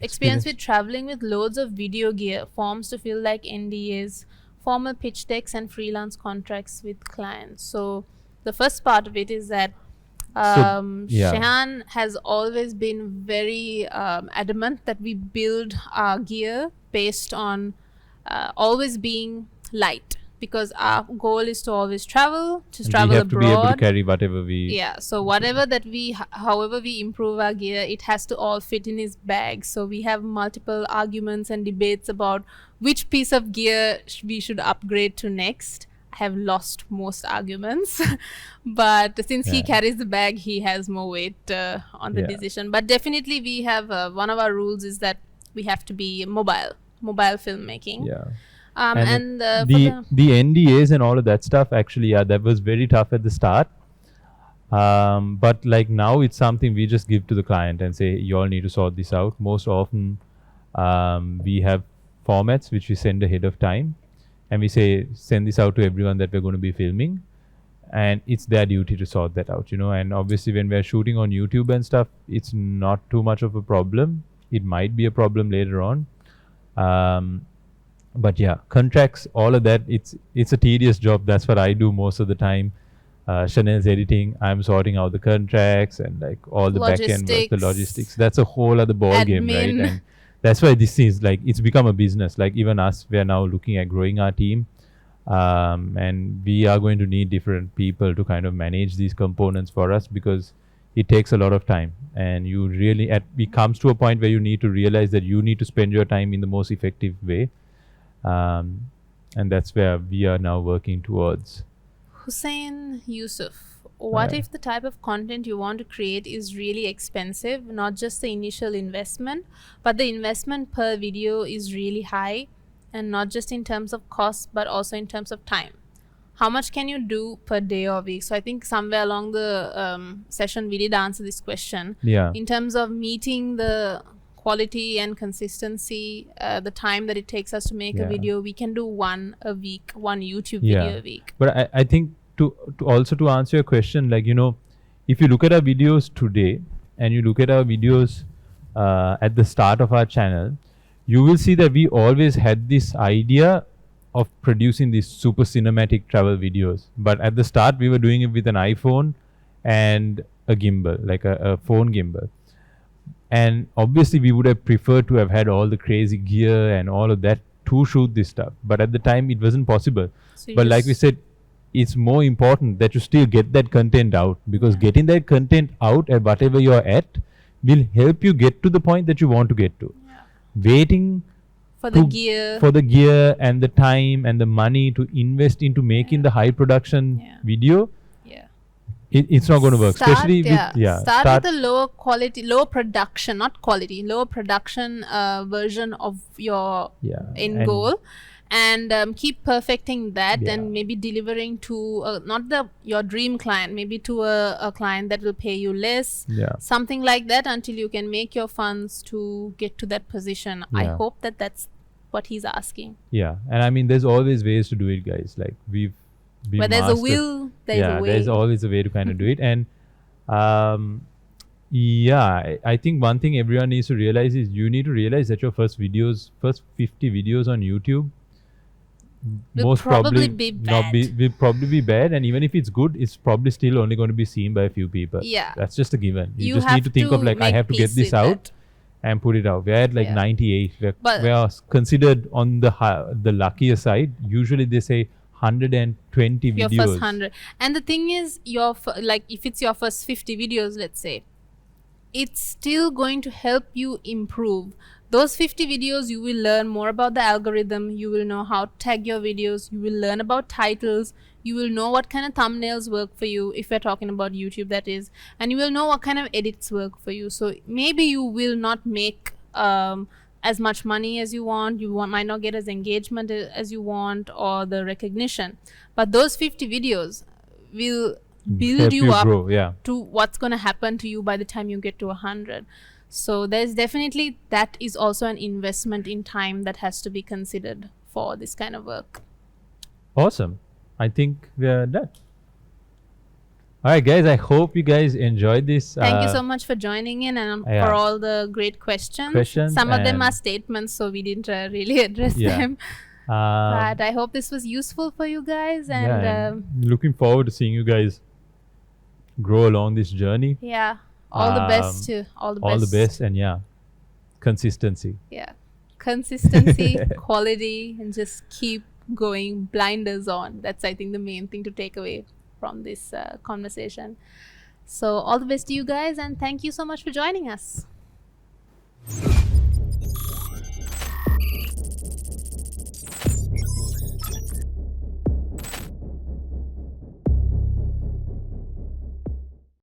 Speaker 1: experience with traveling with loads of video gear, forms to fill like NDAs, formal pitch decks, and freelance contracts with clients. So the first part of it is that
Speaker 2: Yeah.
Speaker 1: Shehaan has always been very adamant that we build our gear based on always being light, because our goal is to always travel,
Speaker 2: And we
Speaker 1: travel
Speaker 2: have to be able to
Speaker 1: abroad.
Speaker 2: carry whatever we.
Speaker 1: Yeah, so whatever that however we improve our gear, it has to all fit in his bag. So we have multiple arguments and debates about which piece of gear we should upgrade to next. I have lost most arguments, but since he
Speaker 2: Yeah.
Speaker 1: carries the bag, he has more weight on the
Speaker 2: Yeah.
Speaker 1: decision. But definitely, we have one of our rules is that we have to be mobile filmmaking.
Speaker 2: Yeah.
Speaker 1: And for
Speaker 2: the NDAs and all of that stuff, actually, yeah, that was very tough at the start. But like now, it's something we just give to the client and say, you all need to sort this out. Most often, we have formats which we send ahead of time, and we say, send this out to everyone that we're going to be filming, and it's their duty to sort that out, and obviously when we're shooting on YouTube and stuff, it's not too much of a problem. It might be a problem later on, but yeah, contracts, all of that, it's a tedious job. That's what I do most of the time. Chanel's editing, I'm sorting out the contracts and like all the back end work, the logistics. That's a whole other ball game, right? And that's why this is like, it's become a business. Like even us, we're now looking at growing our team, and we are going to need different people to kind of manage these components for us, because it takes a lot of time, and you really it comes to a point where you need to realize that you need to spend your time in the most effective way, and that's where we are now working towards.
Speaker 1: Hussein Yusuf, what if the type of content you want to create is really expensive, not just the initial investment, but the investment per video is really high, and not just in terms of cost, but also in terms of time? How much can you do per day or week? So I think somewhere along the session, we did answer this question.
Speaker 2: Yeah.
Speaker 1: In terms of meeting the quality and consistency, the time that it takes us to make a video, we can do one a week, one YouTube video a week.
Speaker 2: But I think to also to answer your question, like, if you look at our videos today and you look at our videos at the start of our channel, you will see that we always had this idea of producing these super cinematic travel videos. But at the start, we were doing it with an iPhone and a gimbal, like a phone gimbal. And obviously, we would have preferred to have had all the crazy gear and all of that to shoot this stuff. But at the time, it wasn't possible.
Speaker 1: So
Speaker 2: but like we said, it's more important that you still get that content out, because getting that content out at whatever you're at will help you get to the point that you want to get to. Waiting
Speaker 1: for the gear
Speaker 2: and the time and the money to invest into making the high production video, it's not going to work. Especially
Speaker 1: start with a lower quality, lower production, not quality, lower production version of your end goal, and keep perfecting that, and maybe delivering to not your dream client, maybe to a client that will pay you less, something like that, until you can make your funds to get to that position. I hope that's what he's asking.
Speaker 2: Yeah, and I mean, there's always ways to do it, guys. Like
Speaker 1: where there's a will, there's a way.
Speaker 2: There's always a way to kind of do it. And I think one thing everyone needs to realize is you need to realize that your first 50 videos on YouTube will probably be bad, and even if it's good, it's probably still only going to be seen by a few people. That's just a given. You just need to think of like, I have to get this out and put it out. We're at like 98. We're considered on the luckier side. Usually they say 120 videos.
Speaker 1: Your first 100. And the thing is, if it's your first 50 videos, let's say, it's still going to help you improve. Those 50 videos, you will learn more about the algorithm. You will know how to tag your videos. You will learn about titles. You will know what kind of thumbnails work for you, if we're talking about YouTube, that is. And you will know what kind of edits work for you. So maybe you will not make as much money as you want. Might not get as engagement as you want, or the recognition. But those 50 videos will build you up to what's going to happen to you by the time you get to 100. So there's definitely, that is also an investment in time that has to be considered for this kind of work.
Speaker 2: Awesome. I think we're done. All right, guys, I hope you guys enjoyed this.
Speaker 1: Thank you so much for joining in and for all the great questions. Some of them are statements, so we didn't really address them. But I hope this was useful for you guys. And
Speaker 2: looking forward to seeing you guys grow along this journey.
Speaker 1: Yeah. All the best to all the best.
Speaker 2: All the best, and yeah, consistency.
Speaker 1: Yeah. Consistency, quality, and just keep going blinders on. That's, I think, the main thing to take away from this conversation. So all the best to you guys, and thank you so much for joining us.